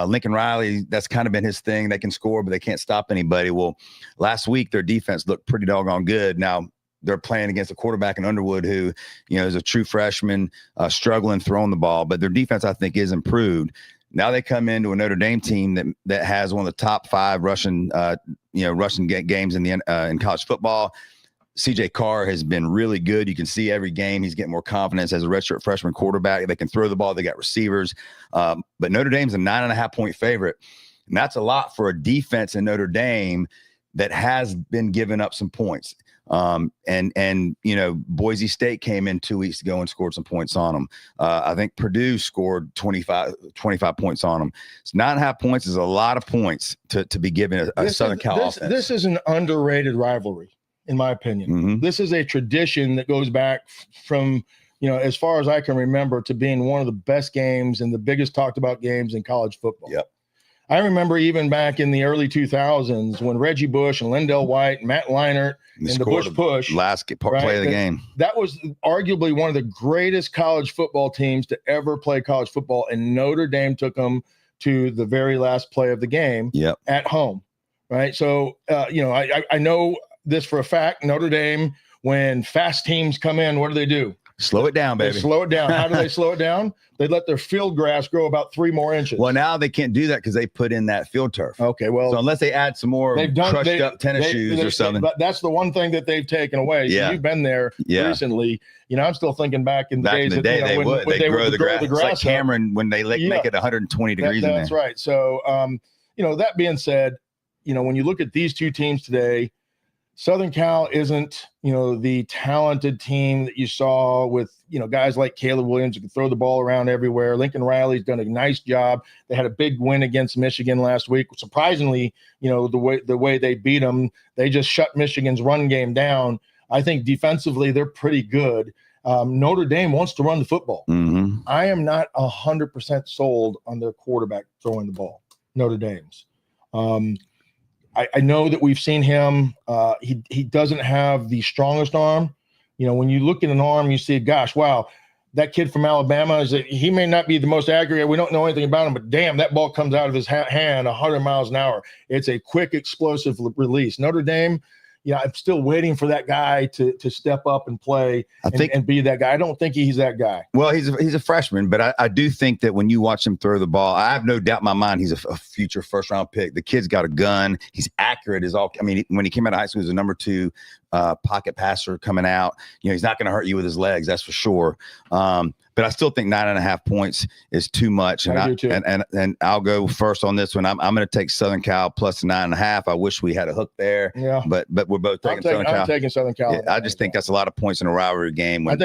Speaker 4: Lincoln Riley, that's kind of been his thing. They can score, but they can't stop anybody. Well, last week their defense looked pretty doggone good. Now they're playing against a quarterback in Underwood who, is a true freshman, struggling throwing the ball. But their defense, I think, is improved. Now they come into a Notre Dame team that has one of the top 5 rushing games in college football. CJ Carr has been really good. You can see every game he's getting more confidence as a redshirt freshman quarterback. They can throw the ball. They got receivers. But Notre Dame's a 9.5-point favorite. And that's a lot for a defense in Notre Dame that has been giving up some points. Boise State came in 2 weeks ago and scored some points on them. I think Purdue scored 25 points on them. So 9.5 points is a lot of points to be given a Southern Cal offense.
Speaker 3: This is an underrated rivalry, in my opinion. Mm-hmm. This is a tradition that goes back from, as far as I can remember, to being one of the best games and the biggest talked about games in college football.
Speaker 4: Yep.
Speaker 3: I remember even back in the early 2000s when Reggie Bush and Lindell White, Matt Leinart, and the Bush Push.
Speaker 4: Last play of the game.
Speaker 3: That was arguably one of the greatest college football teams to ever play college football, and Notre Dame took them to the very last play of the game at home, right? So, I know this for a fact. Notre Dame when fast teams come in, what do?
Speaker 4: Slow it down, baby.
Speaker 3: They slow it down. How do they slow it down? They let their field grass grow about 3 more inches.
Speaker 4: Well, now they can't do that because they put in that field turf.
Speaker 3: Okay, well,
Speaker 4: so unless they add some more crushed up tennis shoes or something.
Speaker 3: That's the one thing that they've taken away. So you've been there recently. I'm still thinking back in the days
Speaker 4: in the day,
Speaker 3: they
Speaker 4: would. They grow the grass. It's like Cameron when they make it 120 degrees in there.
Speaker 3: That's right. So, that being said, when you look at these two teams today, Southern Cal isn't, the talented team that you saw with, guys like Caleb Williams who can throw the ball around everywhere. Lincoln Riley's done a nice job. They had a big win against Michigan last week. Surprisingly, the way they beat them, they just shut Michigan's run game down. I think defensively they're pretty good. Notre Dame wants to run the football.
Speaker 4: Mm-hmm.
Speaker 3: I am not 100% sold on their quarterback throwing the ball, Notre Dame's. I know that we've seen him. He doesn't have the strongest arm. When you look at an arm, you see, gosh, wow, that kid from Alabama, he may not be the most accurate. We don't know anything about him, but damn, that ball comes out of his hand 100 miles an hour. It's a quick, explosive release. Notre Dame, I'm still waiting for that guy to step up and play and be that guy. I don't think he's that guy.
Speaker 4: Well, he's a freshman, but I do think that when you watch him throw the ball, I have no doubt in my mind he's a future first-round pick. The kid's got a gun. He's accurate as all. I mean, when he came out of high school, he was a number 2 pocket passer coming out. He's not going to hurt you with his legs, that's for sure. But I still think 9.5 points is too much. And I'll go first on this one. I'm going to take Southern Cal plus 9.5. I wish we had a hook there.
Speaker 3: Yeah.
Speaker 4: But we're both taking Southern Cal.
Speaker 3: I'm taking Southern Cal.
Speaker 4: Yeah, I just think that's a lot of points in a rivalry game.
Speaker 3: I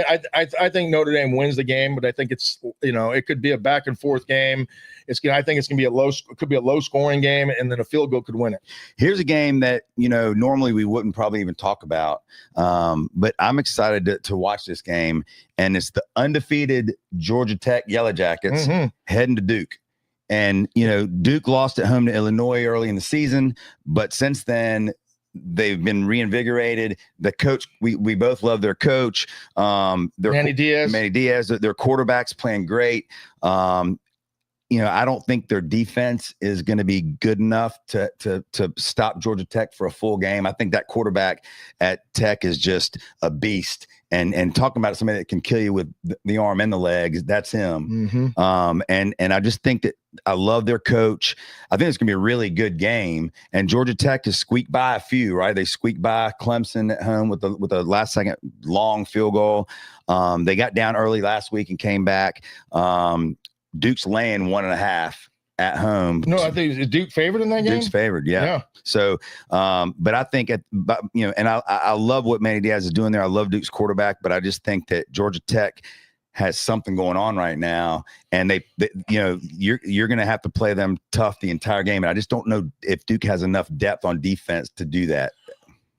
Speaker 3: think Notre Dame wins the game, but I think it's it could be a back and forth game. I think it's going to be a low scoring game, and then a field goal could win it.
Speaker 4: Here's a game that normally we wouldn't probably even talk about, but I'm excited to watch this game, and it's the undefeated Georgia Tech Yellow Jackets heading to Duke. And Duke lost at home to Illinois early in the season, but since then they've been reinvigorated. The coach, we both love their coach.
Speaker 3: Manny
Speaker 4: Diaz, their quarterback's playing great. I don't think their defense is going to be good enough to stop Georgia Tech for a full game. I think that quarterback at Tech is just a beast. And talking about somebody that can kill you with the arm and the legs, that's him.
Speaker 3: Mm-hmm.
Speaker 4: And I just think that I love their coach. I think it's going to be a really good game. And Georgia Tech has squeaked by a few, right? They squeaked by Clemson at home with a last-second long field goal. They got down early last week and came back. Duke's laying 1.5 at home.
Speaker 3: No, I think is Duke favored in that game.
Speaker 4: Duke's favored, yeah. So, but I think and I love what Manny Diaz is doing there. I love Duke's quarterback, but I just think that Georgia Tech has something going on right now, and they you're going to have to play them tough the entire game. And I just don't know if Duke has enough depth on defense to do that.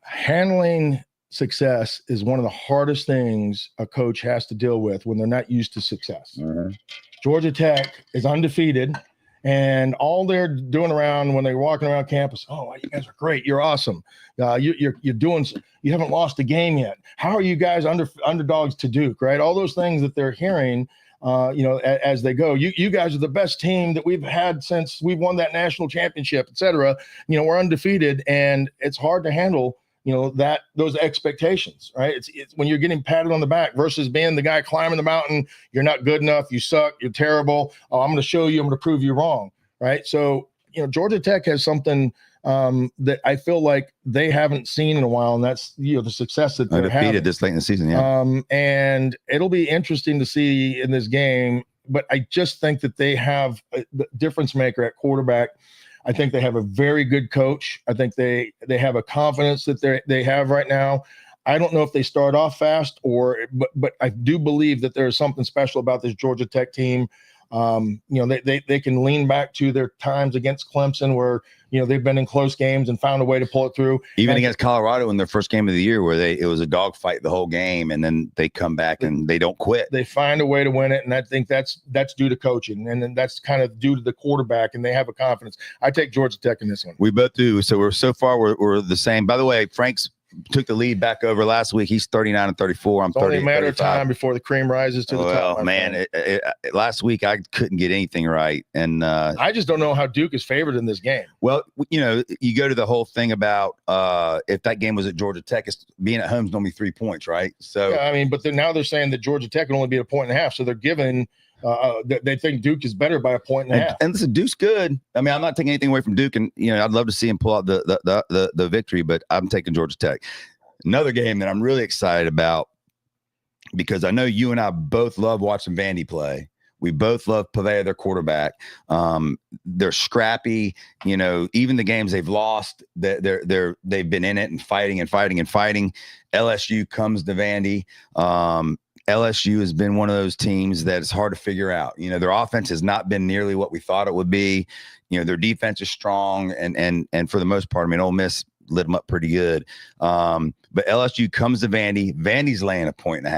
Speaker 3: Handling success is one of the hardest things a coach has to deal with when they're not used to success.
Speaker 4: Mm-hmm.
Speaker 3: Georgia Tech is undefeated, and all they're doing around when they're walking around campus, oh, you guys are great. You're awesome. You're doing. You haven't lost a game yet. How are you guys underdogs to Duke? Right? All those things that they're hearing, as they go. You guys are the best team that we've had since we've won that national championship, et cetera. We're undefeated, and it's hard to handle. Those expectations, right? It's when you're getting patted on the back versus being the guy climbing the mountain. You're not good enough. You suck. You're terrible. Oh, I'm going to show you. I'm going to prove you wrong, right? So, Georgia Tech has something that I feel like they haven't seen in a while, and that's the success that they're having.
Speaker 4: This late in the season, yeah.
Speaker 3: And it'll be interesting to see in this game. But I just think that they have a difference maker at quarterback. I think they have a very good coach. I think they have a confidence that they have right now. I don't know if they start off fast but I do believe that there's something special about this Georgia Tech team. They can lean back to their times against Clemson where, they've been in close games and found a way to pull it through.
Speaker 4: Even against Colorado in their first game of the year where it was a dogfight the whole game, and then they come back and they don't quit.
Speaker 3: They find a way to win it, and I think that's due to coaching, and then that's kind of due to the quarterback, and they have a confidence. I take Georgia Tech in this one.
Speaker 4: We both do. So we're the same. By the way, Frank's took the lead back over last week. He's 39-34. I'm 30.
Speaker 3: Only a matter
Speaker 4: 35.
Speaker 3: of time before the cream rises to the top.
Speaker 4: Well, man, last week I couldn't get anything right, and
Speaker 3: I just don't know how Duke is favored in this game.
Speaker 4: Well, you go to the whole thing about if that game was at Georgia Tech, it's being at home is normally 3 points, right? So
Speaker 3: yeah, I mean, but now they're saying that Georgia Tech can only be 1.5 points, so they're giving. They think Duke is better by 1.5 points.
Speaker 4: And listen, Duke's good. I mean, I'm not taking anything away from Duke, and I'd love to see him pull out the victory, but I'm taking Georgia Tech. Another game that I'm really excited about because I know you and I both love watching Vandy play. We both love Pavea, their quarterback. They're scrappy. Even the games they've lost, they've been in it and fighting. LSU comes to Vandy. LSU has been one of those teams that it's hard to figure out. Their offense has not been nearly what we thought it would be. Their defense is strong, and for the most part, I mean, Ole Miss lit them up pretty good. But LSU comes to Vandy. Vandy's laying 1.5 points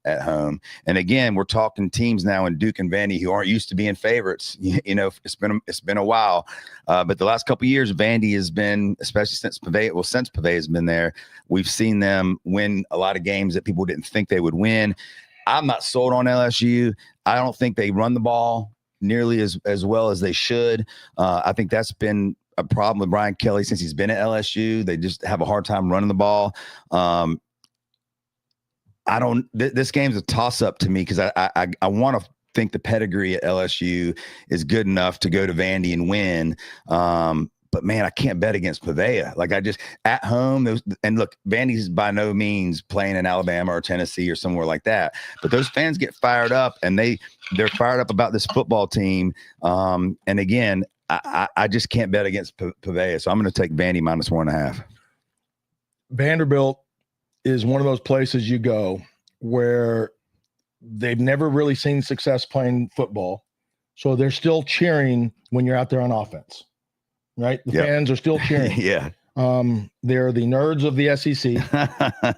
Speaker 4: at home. And again, we're talking teams now in Duke and Vandy who aren't used to being favorites. It's been a while. But the last couple of years, Vandy has been, especially since Pavea has been there, we've seen them win a lot of games that people didn't think they would win. I'm not sold on LSU. I don't think they run the ball nearly as well as they should. I think that's been a problem with Brian Kelly since he's been at LSU. They just have a hard time running the ball. This game's a toss up to me because I want to think the pedigree at LSU is good enough to go to Vandy and win. But man, I can't bet against Pavea. Like I just at home, and look, Vandy's by no means playing in Alabama or Tennessee or somewhere like that. But those fans get fired up, and they're fired up about this football team. And again, I just can't bet against Pavea, so I'm going to take Vandy -1.5.
Speaker 3: Vanderbilt is one of those places you go where they've never really seen success playing football, so they're still cheering when you're out there on offense. Right? The fans are still cheering.
Speaker 4: Yeah.
Speaker 3: They're the nerds of the SEC.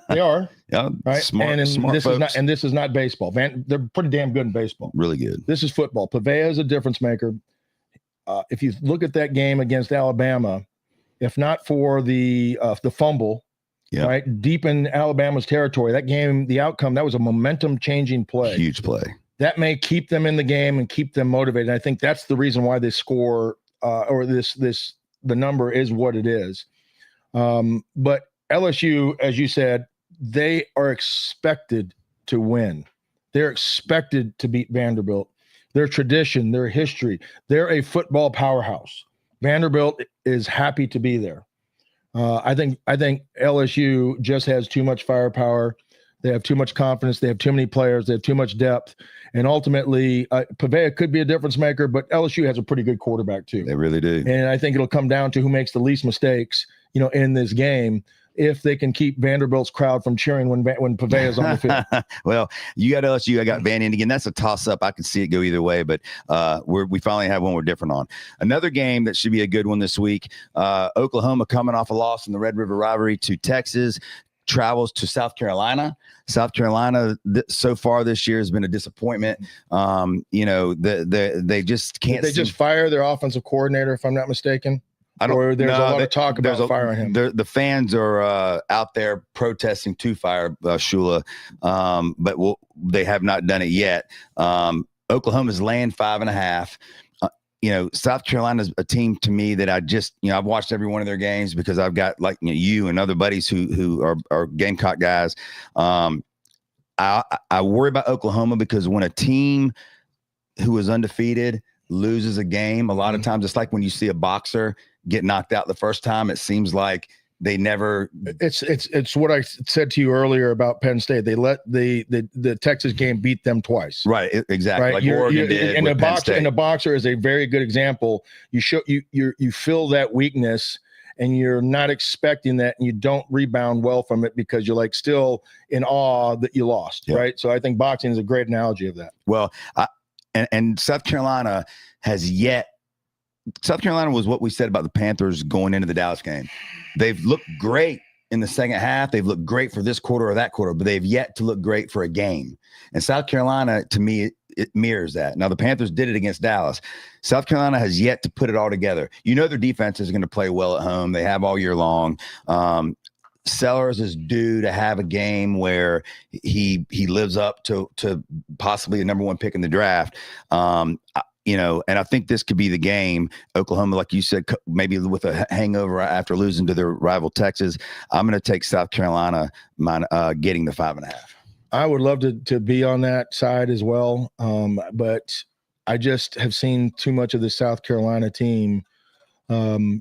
Speaker 3: They are.
Speaker 4: Yeah.
Speaker 3: Right.
Speaker 4: Smart
Speaker 3: This
Speaker 4: folks.
Speaker 3: is not baseball. They're pretty damn good in baseball.
Speaker 4: Really good.
Speaker 3: This is football. Pavea is a difference maker. If you look at that game against Alabama, if not for the fumble, right, deep in Alabama's territory, that game, the outcome, that was a momentum changing play.
Speaker 4: Huge play. That
Speaker 3: may keep them in the game and keep them motivated. I think that's the reason why they score. The number is what it is. But LSU, as you said, they are expected to win. They're expected to beat Vanderbilt. Their tradition, their history, they're a football powerhouse. Vanderbilt is happy to be there. I think LSU just has too much firepower. They have too much confidence. They have too many players. They have too much depth. And ultimately, Pavea could be a difference maker, but LSU has a pretty good quarterback too.
Speaker 4: They really do.
Speaker 3: And I think it'll come down to who makes the least mistakes, in this game, if they can keep Vanderbilt's crowd from cheering when Pavea is on the field.
Speaker 4: Well, you got LSU, I got Vandy. And again, that's a toss-up. I can see it go either way, but we finally have one we're different on. Another game that should be a good one this week, Oklahoma coming off a loss in the Red River rivalry to Texas, travels to South Carolina. South Carolina so far this year has been a disappointment. They just can't.
Speaker 3: Did they just fire their offensive coordinator, if I'm not mistaken? There's a lot of talk about firing him.
Speaker 4: The fans are out there protesting to fire Shula, but they have not done it yet. Oklahoma's laying 5.5. South Carolina's a team to me that I've watched every one of their games because I've got you and other buddies who are Gamecock guys. I worry about Oklahoma because when a team who is undefeated loses a game, a lot of times it's like when you see a boxer get knocked out the first time, it seems like they never.
Speaker 3: It's what I said to you earlier about Penn State. They let the Texas game beat them twice.
Speaker 4: Right, exactly.
Speaker 3: Right?
Speaker 4: Like Oregon did.
Speaker 3: And
Speaker 4: the
Speaker 3: boxer is a very good example. You feel that weakness, and you're not expecting that, and you don't rebound well from it because you're still in awe that you lost. Yep. Right. So I think boxing is a great analogy of that.
Speaker 4: Well, and South Carolina has yet. South Carolina was what we said about the Panthers going into the Dallas game. They've looked great in the second half. They've looked great for this quarter or that quarter, but they've yet to look great for a game. And South Carolina, to me, it mirrors that. Now, the Panthers did it against Dallas. South Carolina has yet to put it all together. Their defense is going to play well at home. They have all year long. Sellers is due to have a game where he lives up to possibly a number 1 pick in the draft. And I think this could be the game. Oklahoma, like you said, maybe with a hangover after losing to their rival Texas. I'm going to take South Carolina getting the 5.5.
Speaker 3: I would love to be on that side as well, but I just have seen too much of the South Carolina team, to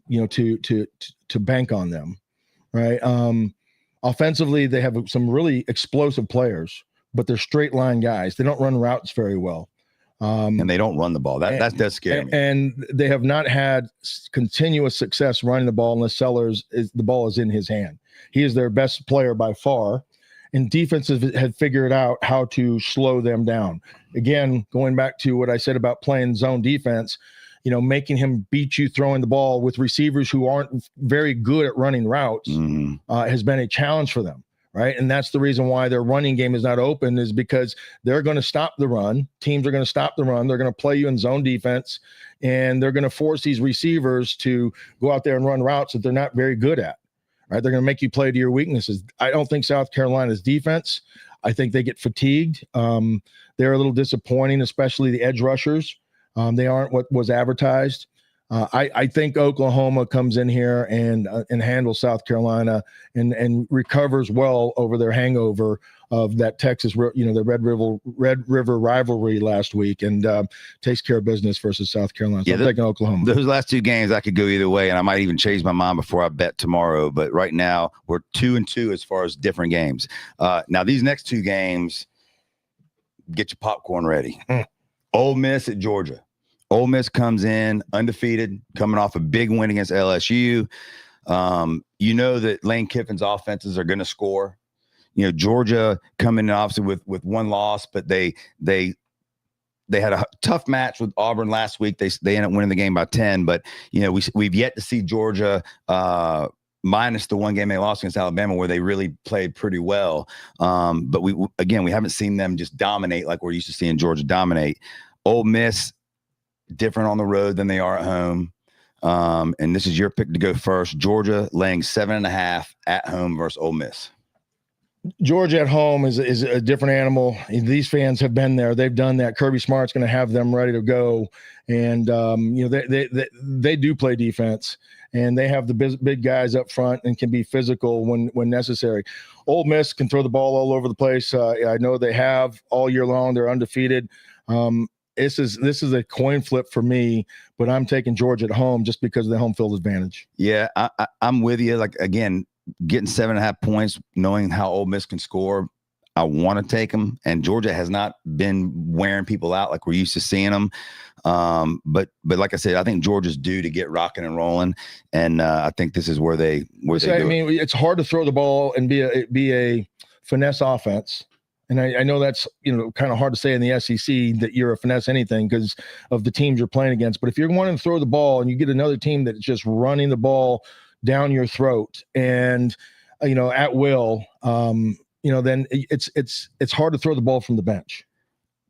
Speaker 3: bank on them, right? Offensively, they have some really explosive players, but they're straight line guys. They don't run routes very well.
Speaker 4: And they don't run the ball. That does scare me.
Speaker 3: And they have not had continuous success running the ball unless the ball is in his hand. He is their best player by far. And defenses have figured out how to slow them down. Again, going back to what I said about playing zone defense, making him beat you throwing the ball with receivers who aren't very good at running routes has been a challenge for them. Right. And that's the reason why their running game is not open, is because they're going to stop the run. Teams are going to stop the run. They're going to play you in zone defense, and they're going to force these receivers to go out there and run routes that they're not very good at. Right. They're going to make you play to your weaknesses. I don't think South Carolina's defense, I think they get fatigued. They're a little disappointing, especially the edge rushers. They aren't what was advertised. I think Oklahoma comes in here and handles South Carolina and recovers well over their hangover of that Texas, the Red River rivalry last week, and takes care of business versus South Carolina. So I'm taking Oklahoma.
Speaker 4: Those last 2 games, I could go either way, and I might even change my mind before I bet tomorrow. But right now, we're 2-2 as far as different games. Now, these next 2 games, get your popcorn ready. Ole Miss at Georgia. Ole Miss comes in undefeated, coming off a big win against LSU. That Lane Kiffin's offenses are going to score. Georgia coming in obviously with 1 loss, but they had a tough match with Auburn last week. They ended up winning the game by 10, but we've yet to see Georgia minus the 1 game they lost against Alabama, where they really played pretty well. But we haven't seen them just dominate like we're used to seeing Georgia dominate. Ole Miss, different on the road than they are at home. And this is your pick to go first. Georgia laying 7.5 at home versus Ole Miss.
Speaker 3: Georgia at home is a different animal. These fans have been there. They've done that. Kirby Smart's going to have them ready to go. And, they do play defense, and they have the big guys up front and can be physical when necessary. Ole Miss can throw the ball all over the place. I know they have all year long. They're undefeated. This is a coin flip for me, but I'm taking Georgia at home just because of the home field advantage.
Speaker 4: Yeah, I'm with you. Like, again, getting 7.5 points, knowing how Ole Miss can score, I want to take them. And Georgia has not been wearing people out like we're used to seeing them. But like I said, I think Georgia's due to get rocking and rolling, and I think this is where they do it.
Speaker 3: It's hard to throw the ball and be a finesse offense. And I know that's, kind of hard to say in the SEC that you're a finesse anything because of the teams you're playing against. But if you're wanting to throw the ball and you get another team that's just running the ball down your throat and, at will, then it's hard to throw the ball from the bench.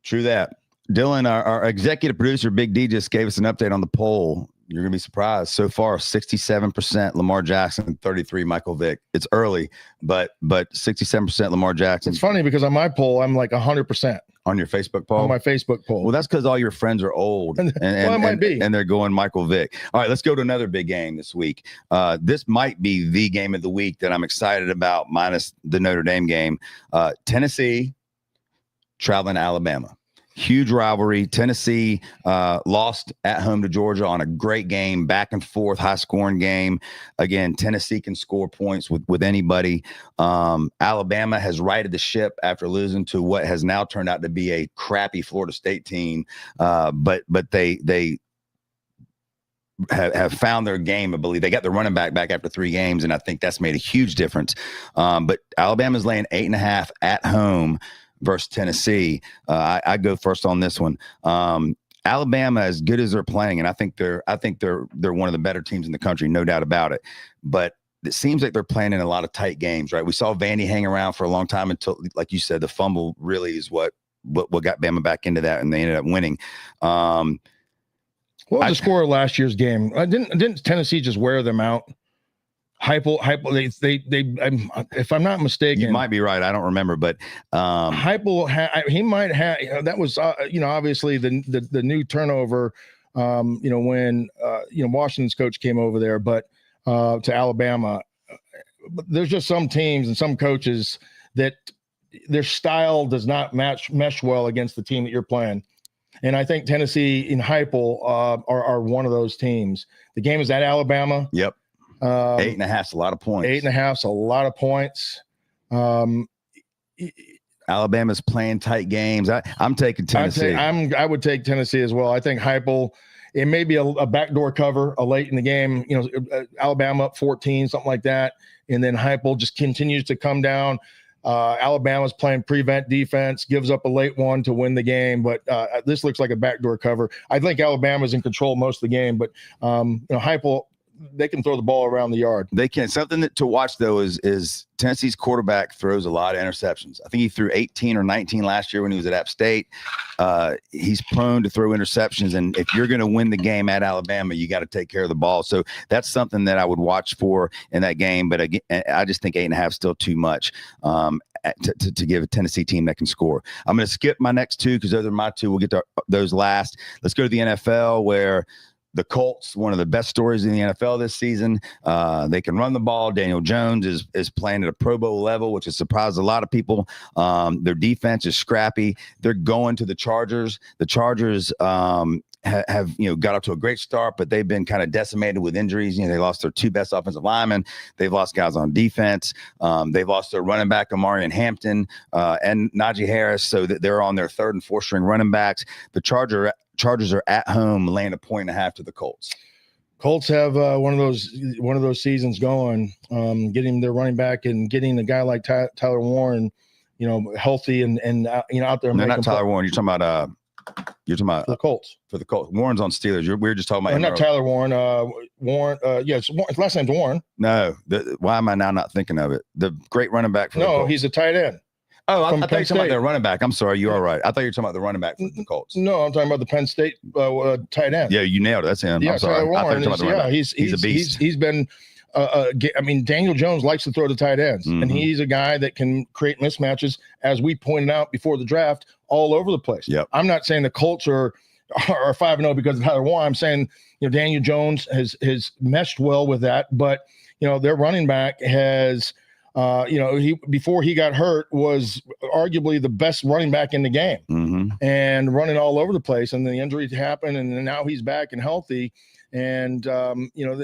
Speaker 4: True that. Dylan, our executive producer, Big D, just gave us an update on the poll. You're going to be surprised. So far, 67% Lamar Jackson, 33% Michael Vick. It's early, but 67% Lamar Jackson.
Speaker 3: It's funny because on my poll, I'm like 100%.
Speaker 4: On your Facebook poll?
Speaker 3: On my Facebook poll.
Speaker 4: Well, that's because all your friends are old. And
Speaker 3: it might be.
Speaker 4: And they're going Michael Vick. All right, let's go to another big game this week. This might be the game of the week that I'm excited about, minus the Notre Dame game. Tennessee traveling to Alabama. Huge rivalry. Tennessee lost at home to Georgia on a great game, back and forth, high scoring game. Again, Tennessee can score points with anybody. Alabama has righted the ship after losing to what has now turned out to be a crappy Florida State team. But they have found their game. I believe they got the running back after 3 games, and I think that's made a huge difference. But Alabama's laying 8.5 at home versus Tennessee. I go first on this one. Alabama, as good as they're playing, and I think they're one of the better teams in the country, no doubt about it. But it seems like they're playing in a lot of tight games, right? We saw Vandy hang around for a long time until, like you said, the fumble really is what got Bama back into that, and they ended up winning.
Speaker 3: What was the score of last year's game? Didn't Tennessee just wear them out? Heupel, if I'm not mistaken,
Speaker 4: you might be right. I don't remember, but
Speaker 3: Heupel, he might have. That was, obviously the new turnover. When Washington's coach came over there, but to Alabama, but there's just some teams and some coaches that their style does not mesh well against the team that you're playing. And I think Tennessee in Heupel are one of those teams. The game is at Alabama.
Speaker 4: Yep. 8.5 is a lot of points.
Speaker 3: 8.5 is a lot of points.
Speaker 4: Alabama's playing tight games. I'm taking Tennessee.
Speaker 3: I would take Tennessee as well. I think Heupel, it may be a backdoor cover late in the game, Alabama up 14, something like that. And then Heupel just continues to come down. Alabama's playing prevent defense, gives up a late one to win the game. But this looks like a backdoor cover. I think Alabama's in control most of the game, but Heupel, they can throw the ball around the yard.
Speaker 4: They can. Something to watch, though, is Tennessee's quarterback throws a lot of interceptions. I think he threw 18 or 19 last year when he was at App State. He's prone to throw interceptions, and if you're going to win the game at Alabama, you got to take care of the ball. So that's something that I would watch for in that game. But again, I just think 8.5 is still too much to give a Tennessee team that can score. I'm going to skip my next two because those are my two. We'll get to those last. Let's go to the NFL, where the Colts, one of the best stories in the NFL this season. They can run the ball. Daniel Jones is playing at a Pro Bowl level, which has surprised a lot of people. Their defense is scrappy. They're going to the Chargers. The Chargers have got up to a great start, but they've been kind of decimated with injuries. They lost their two best offensive linemen. They've lost guys on defense. They've lost their running back, Amari and Hampton, and Najee Harris, so that they're on their third and fourth string running backs. The Chargers are at home, laying 1.5 to the Colts.
Speaker 3: Colts have one of those seasons going, getting their running back and getting a guy like Tyler Warren, healthy and out there.
Speaker 4: No, not Tyler Warren. You're talking about
Speaker 3: the Colts.
Speaker 4: For the Colts. Warren's on Steelers. We were just talking about him.
Speaker 3: Not Tyler Warren. Warren. Yes, his last name's Warren.
Speaker 4: No. Why am I now not thinking of it? The great running back for the Colts.
Speaker 3: He's a tight end.
Speaker 4: Oh, I thought you were talking about their running back. I'm sorry. You are right. I thought you were talking about the running back for the Colts.
Speaker 3: No, I'm talking about the Penn State tight end.
Speaker 4: Yeah, you nailed it. That's him.
Speaker 3: Yeah,
Speaker 4: I'm sorry.
Speaker 3: Warren,
Speaker 4: I thought you were talking about the running back. He's a beast.
Speaker 3: He's been Daniel Jones likes to throw to tight ends, and he's a guy that can create mismatches, as we pointed out before the draft, all over the place.
Speaker 4: Yep.
Speaker 3: I'm not saying the Colts are 5-0 because of Tyler Warren. I'm saying Daniel Jones has meshed well with that, but their running back has. Before he got hurt was arguably the best running back in the game and running all over the place. And then the injury happened, and now he's back and healthy. And,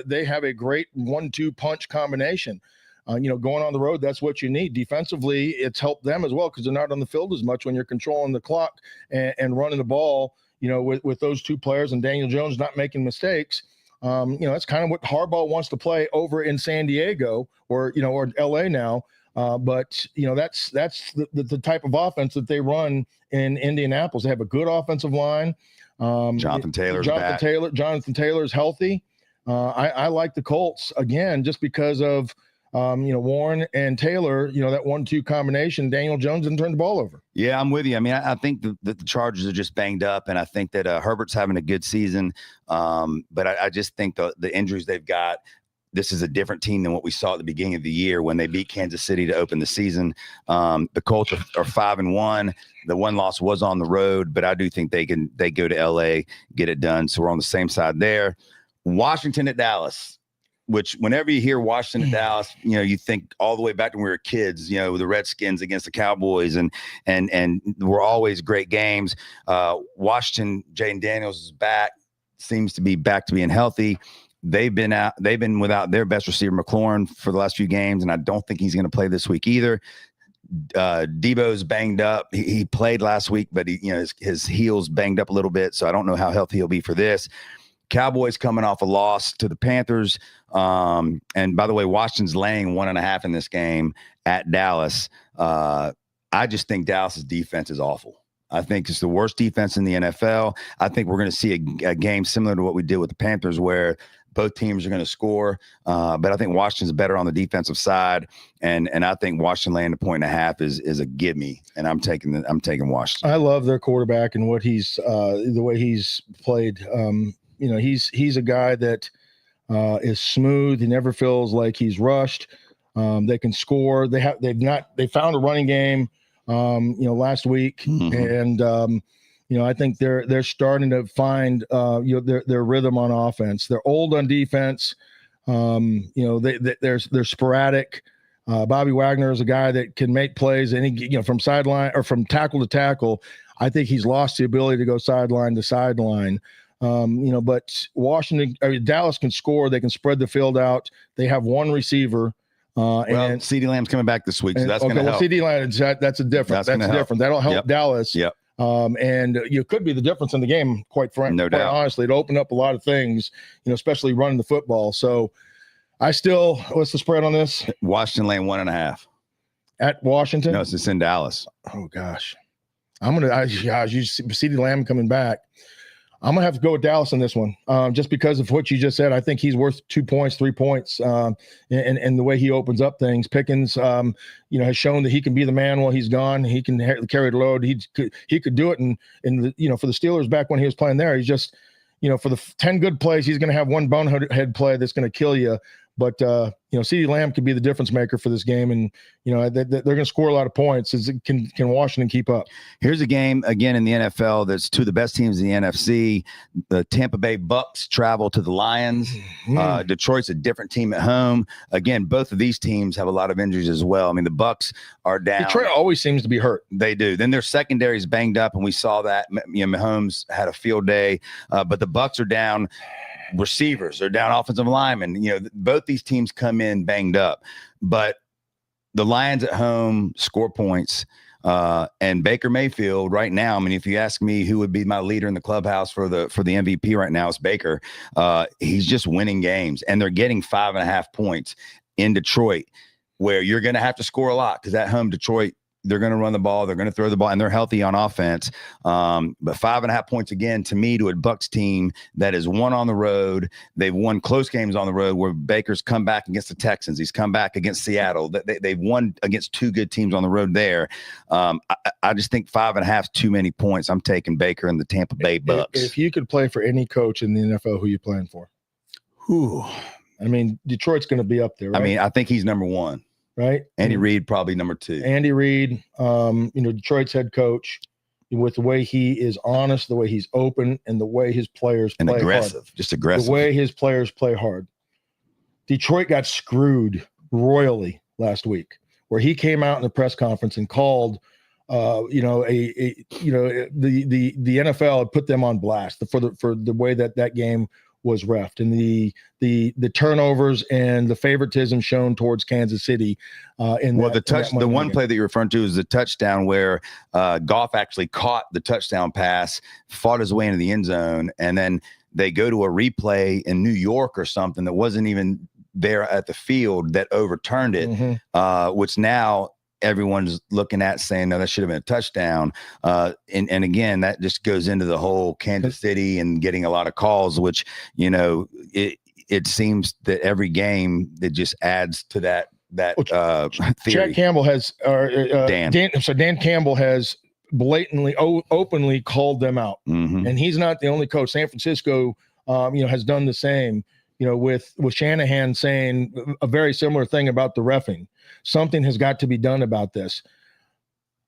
Speaker 3: they have a great 1-2 punch combination. Going on the road, that's what you need. Defensively, it's helped them as well because they're not on the field as much when you're controlling the clock and running the ball, with those two players and Daniel Jones not making mistakes. That's kind of what Harbaugh wants to play over in San Diego or LA now. But that's the type of offense that they run in Indianapolis. They have a good offensive line.
Speaker 4: Jonathan
Speaker 3: Taylor is healthy. I like the Colts again, just because of, Warren and Taylor, that 1-2 combination. Daniel Jones didn't turn the ball over.
Speaker 4: Yeah, I'm with you. I mean, I think that the Chargers are just banged up, and I think that Herbert's having a good season. But I just think the injuries they've got, this is a different team than what we saw at the beginning of the year when they beat Kansas City to open the season. The Colts are 5-1. The one loss was on the road, but I do think they go to LA, get it done. So we're on the same side there. Washington at Dallas. Which whenever you hear Washington, Dallas, you think all the way back to when we were kids, the Redskins against the Cowboys, and were always great games. Washington, Jaden Daniels is back, seems to be back to being healthy. They've been without their best receiver, McLaurin, for the last few games, and I don't think he's going to play this week either. Debo's banged up. He played last week, but his heel's banged up a little bit, so I don't know how healthy he'll be for this. Cowboys coming off a loss to the Panthers. And by the way, Washington's laying 1.5 in this game at Dallas. I just think Dallas's defense is awful. I think it's the worst defense in the NFL. I think we're going to see a game similar to what we did with the Panthers, where both teams are going to score. But I think Washington's better on the defensive side. And I think Washington laying 1.5 is a gimme. And I'm taking Washington.
Speaker 3: I love their quarterback and what the way he's played. He's a guy that is smooth. He never feels like he's rushed. They can score. They found a running game, last week, and I think they're starting to find their rhythm on offense. They're old on defense. They're sporadic. Bobby Wagner is a guy that can make plays from sideline or from tackle to tackle. I think he's lost the ability to go sideline to sideline. But Dallas can score. They can spread the field out. They have one receiver. And
Speaker 4: CeeDee Lamb's coming back this week, so that's going to help.
Speaker 3: CeeDee Lamb, that's a difference. That's different. That'll help Dallas.
Speaker 4: Yep.
Speaker 3: And you could be the difference in the game, quite frankly.
Speaker 4: No doubt.
Speaker 3: Honestly, it opened up a lot of things, especially running the football. So what's the spread on this?
Speaker 4: Washington laying 1.5.
Speaker 3: At Washington?
Speaker 4: No, it's in Dallas.
Speaker 3: Oh, gosh. You CeeDee Lamb coming back. I'm going to have to go with Dallas on this one, just because of what you just said. I think he's worth 2 points, 3 points, and the way he opens up things. Pickens, has shown that he can be the man while he's gone. He can carry the load. He could do it. And for the Steelers back when he was playing there, he's just, for the 10 good plays, he's going to have one bonehead play that's going to kill you. But, CeeDee Lamb could be the difference maker for this game. And, they're going to score a lot of points. Can Washington keep up?
Speaker 4: Here's a game, again, in the NFL that's two of the best teams in the NFC. The Tampa Bay Bucks travel to the Lions. Detroit's a different team at home. Again, both of these teams have a lot of injuries as well. I mean, the Bucks are down.
Speaker 3: Detroit always seems to be hurt.
Speaker 4: They do. Then their secondary is banged up, and we saw that. Mahomes had a field day. But the Bucks are down. Receivers are down, offensive linemen. Both these teams come in banged up, but the Lions at home score points. And Baker Mayfield right now, I mean, if you ask me who would be my leader in the clubhouse for the MVP right now, it's Baker. He's just winning games, and they're getting 5.5 points in Detroit, where you're going to have to score a lot, because at home Detroit, they're going to run the ball, they're going to throw the ball, and they're healthy on offense. But 5.5 points again, to me, to a Bucks team that has won on the road. They've won close games on the road, where Baker's come back against the Texans. He's come back against Seattle. They've won against two good teams on the road there. I just think 5.5 is too many points. I'm taking Baker and the Tampa Bay Bucks.
Speaker 3: If you could play for any coach in the NFL, who are you playing for? I mean, Detroit's going to be up there, right?
Speaker 4: I mean, I think he's number one.
Speaker 3: Right.
Speaker 4: Andy Reid, probably number 2.
Speaker 3: Andy Reid, Detroit's head coach, with the way he is honest, the way he's open, and the way his players play
Speaker 4: aggressive,
Speaker 3: hard.
Speaker 4: Just aggressive.
Speaker 3: The way his players play hard. Detroit got screwed royally last week, where he came out in the press conference and called, the NFL had put them on blast for the way that game was reffed, and the turnovers and the favoritism shown towards Kansas City.
Speaker 4: The one play that you're referring to is the touchdown where Goff actually caught the touchdown pass, fought his way into the end zone, and then they go to a replay in New York or something that wasn't even there at the field that overturned it, which now everyone's looking at saying, no, that should have been a touchdown. And again, that just goes into the whole Kansas City and getting a lot of calls, which, it seems that every game that just adds to that theory.
Speaker 3: Jack Campbell has, Dan Campbell has blatantly, openly called them out. And he's not the only coach. San Francisco, has done the same, with Shanahan saying a very similar thing about the reffing. Something has got to be done about this.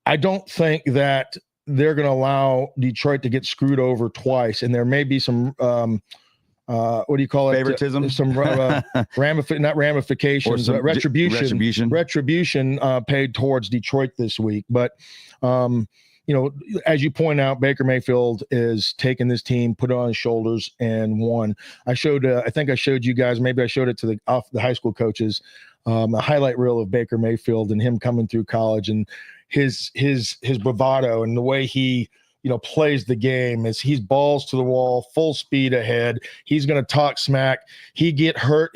Speaker 3: I don't think that they're going to allow Detroit to get screwed over twice. And there may be some, what do you call it?
Speaker 4: Favoritism?
Speaker 3: Some ramifications, retribution paid towards Detroit this week. But, as you point out, Baker Mayfield is taking this team, put it on his shoulders, and won. I think I showed you guys, maybe I showed it to the high school coaches, a highlight reel of Baker Mayfield and him coming through college, and his bravado and the way he plays the game is he's balls to the wall, full speed ahead. He's going to talk smack. He got hurt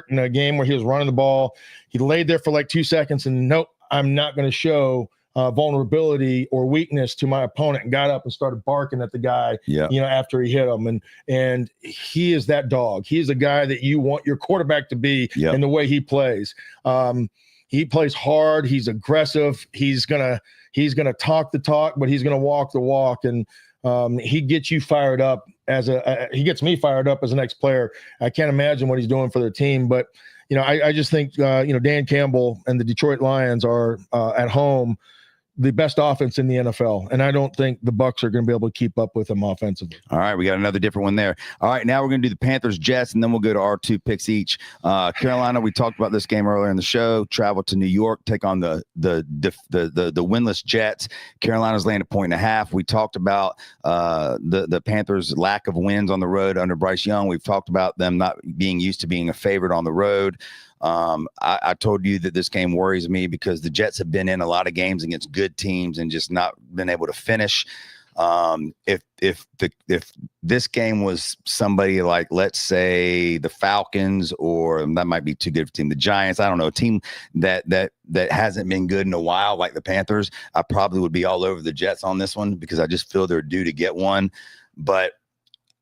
Speaker 3: in a game where he was running the ball. He laid there for like 2 seconds and nope, I'm not going to show vulnerability or weakness to my opponent, and got up and started barking at the guy, after he hit him. And he is that dog. He is a guy that you want your quarterback to be in the way he plays. He plays hard. He's aggressive. He's gonna talk the talk, but he's gonna walk the walk, and he gets you fired up he gets me fired up as an ex-player. I can't imagine what he's doing for their team. But, I just think, Dan Campbell and the Detroit Lions are at home the best offense in the NFL. And I don't think the Bucs are going to be able to keep up with them offensively.
Speaker 4: All right, we got another different one there. All right, now we're going to do the Panthers Jets, and then we'll go to our 2 picks each. Carolina, we talked about this game earlier in the show. Travel to New York, take on the winless Jets. Carolina's laying 1.5. We talked about the Panthers' lack of wins on the road under Bryce Young. We've talked about them not being used to being a favorite on the road. I told you that this game worries me because the Jets have been in a lot of games against good teams and just not been able to finish. If this game was somebody like, let's say, the Falcons, or that might be too good for a team, the Giants, I don't know, a team that hasn't been good in a while, like the Panthers, I probably would be all over the Jets on this one because I just feel they're due to get one. But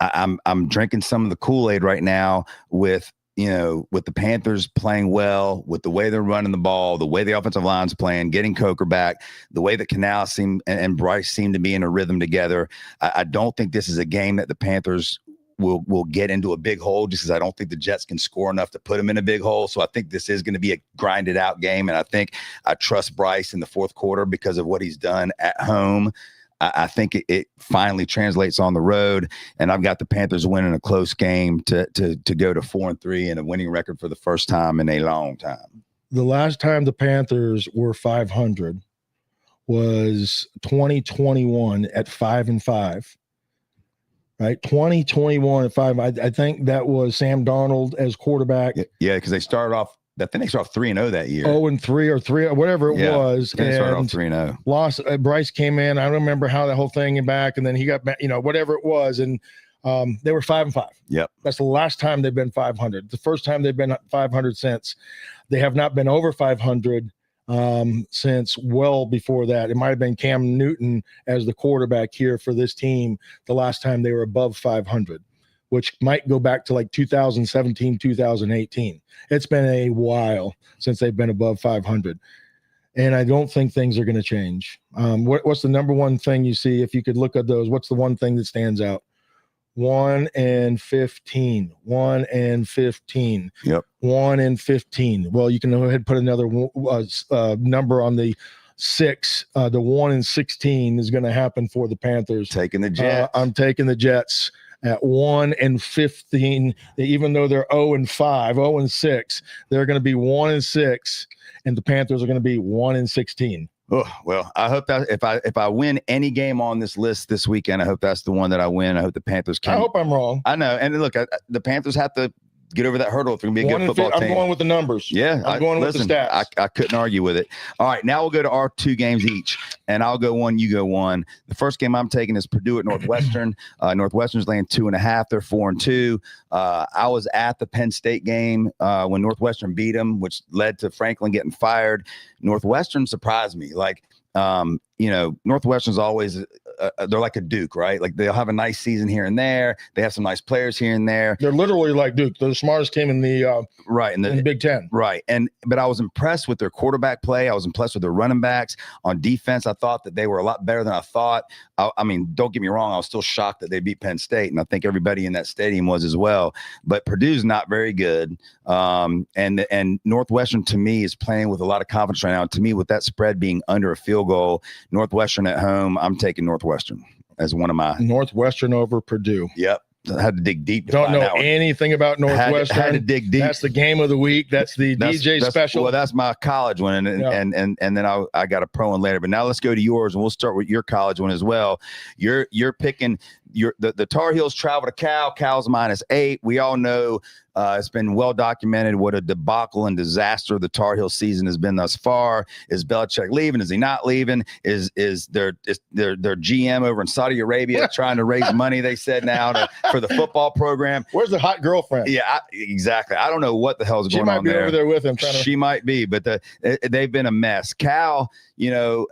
Speaker 4: I'm drinking some of the Kool-Aid right now with the Panthers playing well, with the way they're running the ball, the way the offensive line's playing, getting Coker back, the way that Canal and Bryce seem to be in a rhythm together. I don't think this is a game that the Panthers will get into a big hole, just because I don't think the Jets can score enough to put them in a big hole. So I think this is going to be a grinded out game. And I trust Bryce in the fourth quarter because of what he's done at home. I think it finally translates on the road, and I've got the Panthers winning a close game to go to 4-3 and a winning record for the first time in a long time.
Speaker 3: The last time the Panthers were 500 was 2021 at 5-5. Right, 2021 at 5. I think that was Sam Darnold as quarterback.
Speaker 4: Yeah, because they started off. I think they started off 3-0 that year.
Speaker 3: 0-3 or 3, whatever it was.
Speaker 4: They started off
Speaker 3: and
Speaker 4: 3-0.
Speaker 3: Lost. Bryce came in. I don't remember how the whole thing came back, and then he got back, whatever it was, and they were 5-5.
Speaker 4: Yep.
Speaker 3: That's the last time they've been 500. The first time they've been 500 since. They have not been over 500 since well before that. It might have been Cam Newton as the quarterback here for this team the last time they were above 500. Which might go back to like 2017, 2018. It's been a while since they've been above 500. And I don't think things are going to change. What's the number one thing you see? If you could look at those, what's the one thing that stands out? 1-15. 1-15.
Speaker 4: Yep.
Speaker 3: 1-15. Well, you can go ahead and put another number on the 6. The 1-16 is going to happen for the Panthers.
Speaker 4: Taking the Jets.
Speaker 3: I'm taking the Jets. At 1-15, even though they're 0-5, 0-6, they're going to be 1-6, and the Panthers are going to be 1-16.
Speaker 4: Oh, well, I hope that if I win any game on this list this weekend, I hope that's the one that I win. I hope the Panthers can.
Speaker 3: I hope I'm wrong.
Speaker 4: I know, and look, the Panthers have to get over that hurdle if they're going to be a good football team.
Speaker 3: I'm going with the numbers.
Speaker 4: Yeah,
Speaker 3: I'm going with the stats.
Speaker 4: I couldn't argue with it. All right, now we'll go to our 2 games each, and I'll go one, you go one. The first game I'm taking is Purdue at Northwestern. Northwestern's laying 2.5. They're 4-2. I was at the Penn State game when Northwestern beat them, which led to Franklin getting fired. Northwestern surprised me. Northwestern's always they're like a Duke, right? Like they'll have a nice season here and there. They have some nice players here and there.
Speaker 3: They're literally like Duke. They're the smartest team in the in the Big Ten.
Speaker 4: Right. But I was impressed with their quarterback play. I was impressed with their running backs. On defense, I thought that they were a lot better than I thought. I mean, don't get me wrong. I was still shocked that they beat Penn State, and I think everybody in that stadium was as well. But Purdue's not very good. And Northwestern, to me, is playing with a lot of confidence right now. To me, with that spread being under a field goal, Northwestern at home, I'm taking Northwestern as one of my.
Speaker 3: Northwestern over Purdue.
Speaker 4: Yep. I had to dig deep.
Speaker 3: Don't know anything about Northwestern.
Speaker 4: Had to dig deep.
Speaker 3: That's the game of the week. That's the DJ special.
Speaker 4: Well, that's my college one, and then I got a pro one later. But now let's go to yours, and we'll start with your college one as well. You're picking the Tar Heels travel to Cal. Cal's -8. We all know it's been well documented what a debacle and disaster the Tar Heel season has been thus far. Is Belichick leaving? Is he not leaving? Is their GM over in Saudi Arabia trying to raise money? They said now for the football program.
Speaker 3: Where's the hot girlfriend?
Speaker 4: Yeah, exactly. I don't know what the hell's going on there.
Speaker 3: She might be over there with him.
Speaker 4: She might be, but they've been a mess. Cal,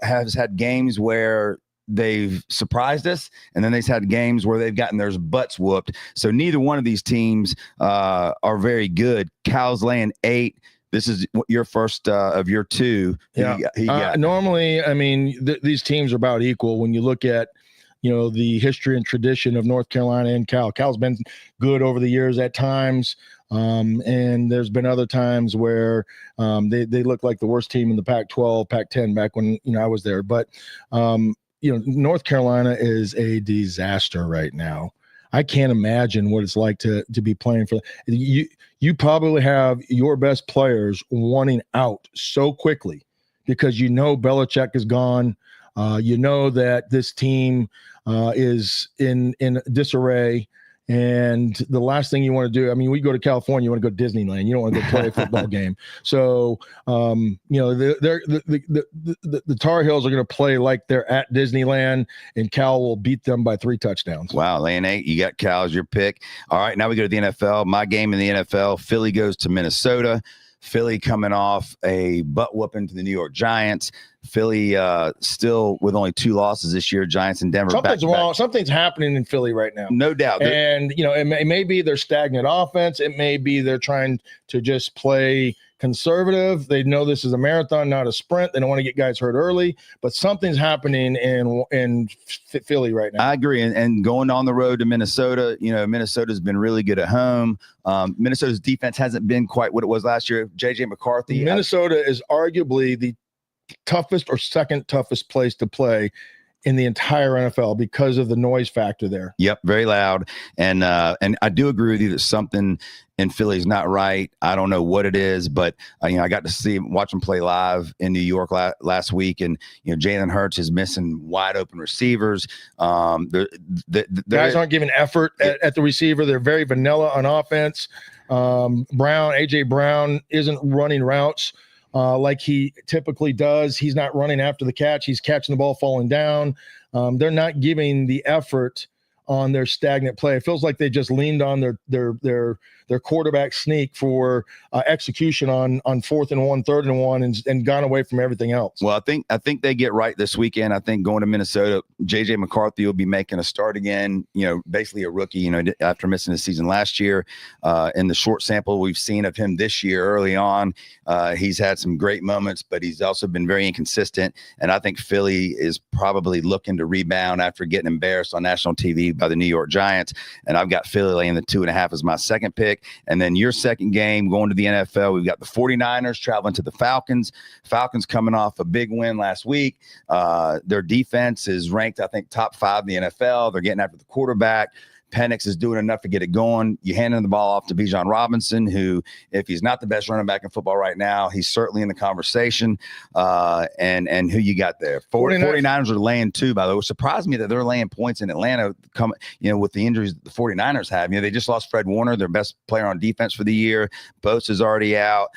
Speaker 4: has had games where they've surprised us, and then they've had games where they've gotten their butts whooped. So neither one of these teams are very good. Cal's laying 8. This is your first of your 2.
Speaker 3: Yeah. Normally, I mean, these teams are about equal. When you look at, the history and tradition of North Carolina and Cal. Cal's been good over the years at times. And there's been other times where they look like the worst team in the Pac-12, Pac-10 back when I was there. But North Carolina is a disaster right now. I can't imagine what it's like to be playing for you. You probably have your best players wanting out so quickly because Belichick is gone. That this team is in disarray. And the last thing you want to do, we go to California, you want to go to Disneyland. You don't want to go play a football game. So, the Tar Heels are going to play like they're at Disneyland, and Cal will beat them by 3 touchdowns.
Speaker 4: Wow, laying 8. You got Cal as your pick. All right, now we go to the NFL. My game in the NFL, Philly goes to Minnesota. Philly coming off a butt whooping to the New York Giants. Philly still with only 2 losses this year. Giants and Denver.
Speaker 3: Something's wrong. Something's happening in Philly right now.
Speaker 4: No doubt.
Speaker 3: And, it may be their stagnant offense. It may be they're trying to just play conservative. They know this is a marathon, not a sprint. They don't want to get guys hurt early. But something's happening in Philly right now.
Speaker 4: I agree. And going on the road to Minnesota, Minnesota's been really good at home. Minnesota's defense hasn't been quite what it was last year. J.J. McCarthy.
Speaker 3: Minnesota is arguably the toughest or second toughest place to play in the entire NFL because of the noise factor there.
Speaker 4: Yep, very loud. And I do agree with you that something in Philly is not right. I don't know what it is, but I got to watch them play live in New York last week, and Jalen Hurts is missing wide open receivers. Guys
Speaker 3: aren't giving effort at the receiver. They're very vanilla on offense. AJ Brown isn't running routes like he typically does. He's not running after the catch. He's catching the ball falling down. They're not giving the effort on their stagnant play. It feels like they just leaned on their quarterback sneak for execution on 4th and 1, 3rd and 1, and gone away from everything else.
Speaker 4: Well, I think they get right this weekend. I think going to Minnesota, J.J. McCarthy will be making a start again, basically a rookie, after missing the season last year. In the short sample we've seen of him this year early on, he's had some great moments, but he's also been very inconsistent. And I think Philly is probably looking to rebound after getting embarrassed on national TV by the New York Giants. And I've got Philly laying the 2.5 as my second pick. And then your second game going to the NFL, we've got the 49ers traveling to the Falcons. Falcons coming off a big win last week. Their defense is ranked, I think, top 5 in the NFL. They're getting after the quarterback. Penix is doing enough to get it going. You handing the ball off to Bijan Robinson, who, if he's not the best running back in football right now, he's certainly in the conversation. And who you got there? 49ers are laying 2, by the way. It surprised me that they're laying points in Atlanta, with the injuries the 49ers have. They just lost Fred Warner, their best player on defense for the year. Bosa is already out.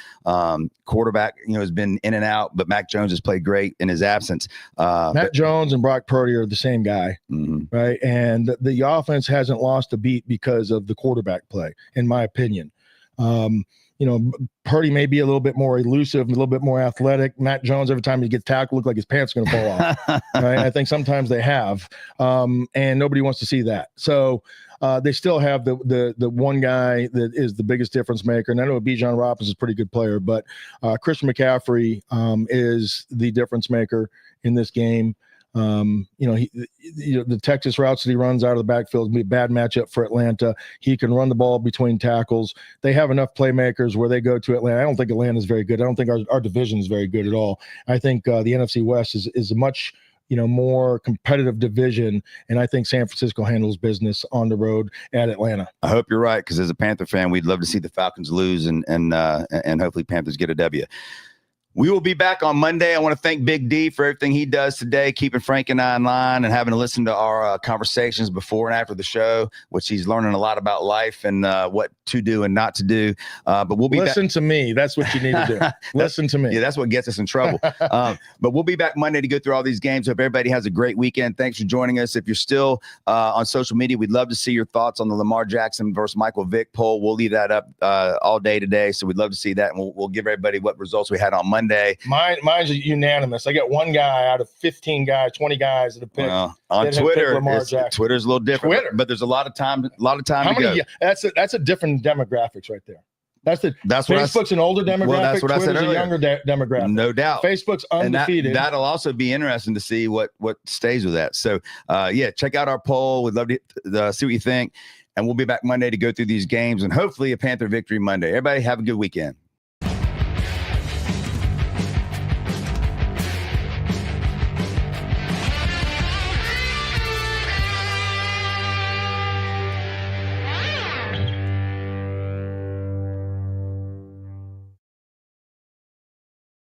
Speaker 4: Quarterback, has been in and out, but Mac Jones has played great in his absence.
Speaker 3: Mac Jones and Brock Purdy are the same guy, right? And the offense hasn't lost a beat because of the quarterback play, in my opinion. Purdy may be a little bit more elusive, a little bit more athletic. Matt Jones, every time he gets tackled, look like his pants are going to fall off. Right? I think sometimes they have, and nobody wants to see that. So they still have the one guy that is the biggest difference maker. And I know Bijan Robinson is a pretty good player, but Christian McCaffrey is the difference maker in this game. The Texas routes that he runs out of the backfield will be a bad matchup for Atlanta. He can run the ball between tackles. They have enough playmakers where they go to Atlanta. I don't think Atlanta is very good. I don't think our division is very good at all. I think the NFC West is a much more competitive division, and I think San Francisco handles business on the road at Atlanta.
Speaker 4: I hope you're right, because as a Panther fan, we'd love to see the Falcons lose and hopefully Panthers get a W. We will be back on Monday. I want to thank Big D for everything he does today, keeping Frank and I in line and having to listen to our conversations before and after the show, which he's learning a lot about life and what to do and not to do. But we'll be
Speaker 3: listen to me. That's what you need to do. Listen to me.
Speaker 4: Yeah, that's what gets us in trouble. But we'll be back Monday to go through all these games. Hope everybody has a great weekend. Thanks for joining us. If you're still on social media, we'd love to see your thoughts on the Lamar Jackson versus Michael Vick poll. We'll leave that up all day today, so we'd love to see that, and we'll give everybody what results we had on Monday.
Speaker 3: Mine's unanimous. I got one guy out of 15 guys, 20 guys that have picked.
Speaker 4: Well, on Twitter, Twitter's a little different,
Speaker 3: Twitter.
Speaker 4: But there's a lot of time to go.
Speaker 3: That's a different demographics right there. That's what Facebook's an older demographic.
Speaker 4: Well, that's what I said
Speaker 3: Twitter's
Speaker 4: earlier.
Speaker 3: a younger demographic.
Speaker 4: No doubt.
Speaker 3: Facebook's undefeated.
Speaker 4: And that'll also be interesting to see what stays with that. So, check out our poll. We'd love to see what you think. And we'll be back Monday to go through these games and hopefully a Panther victory Monday. Everybody have a good weekend.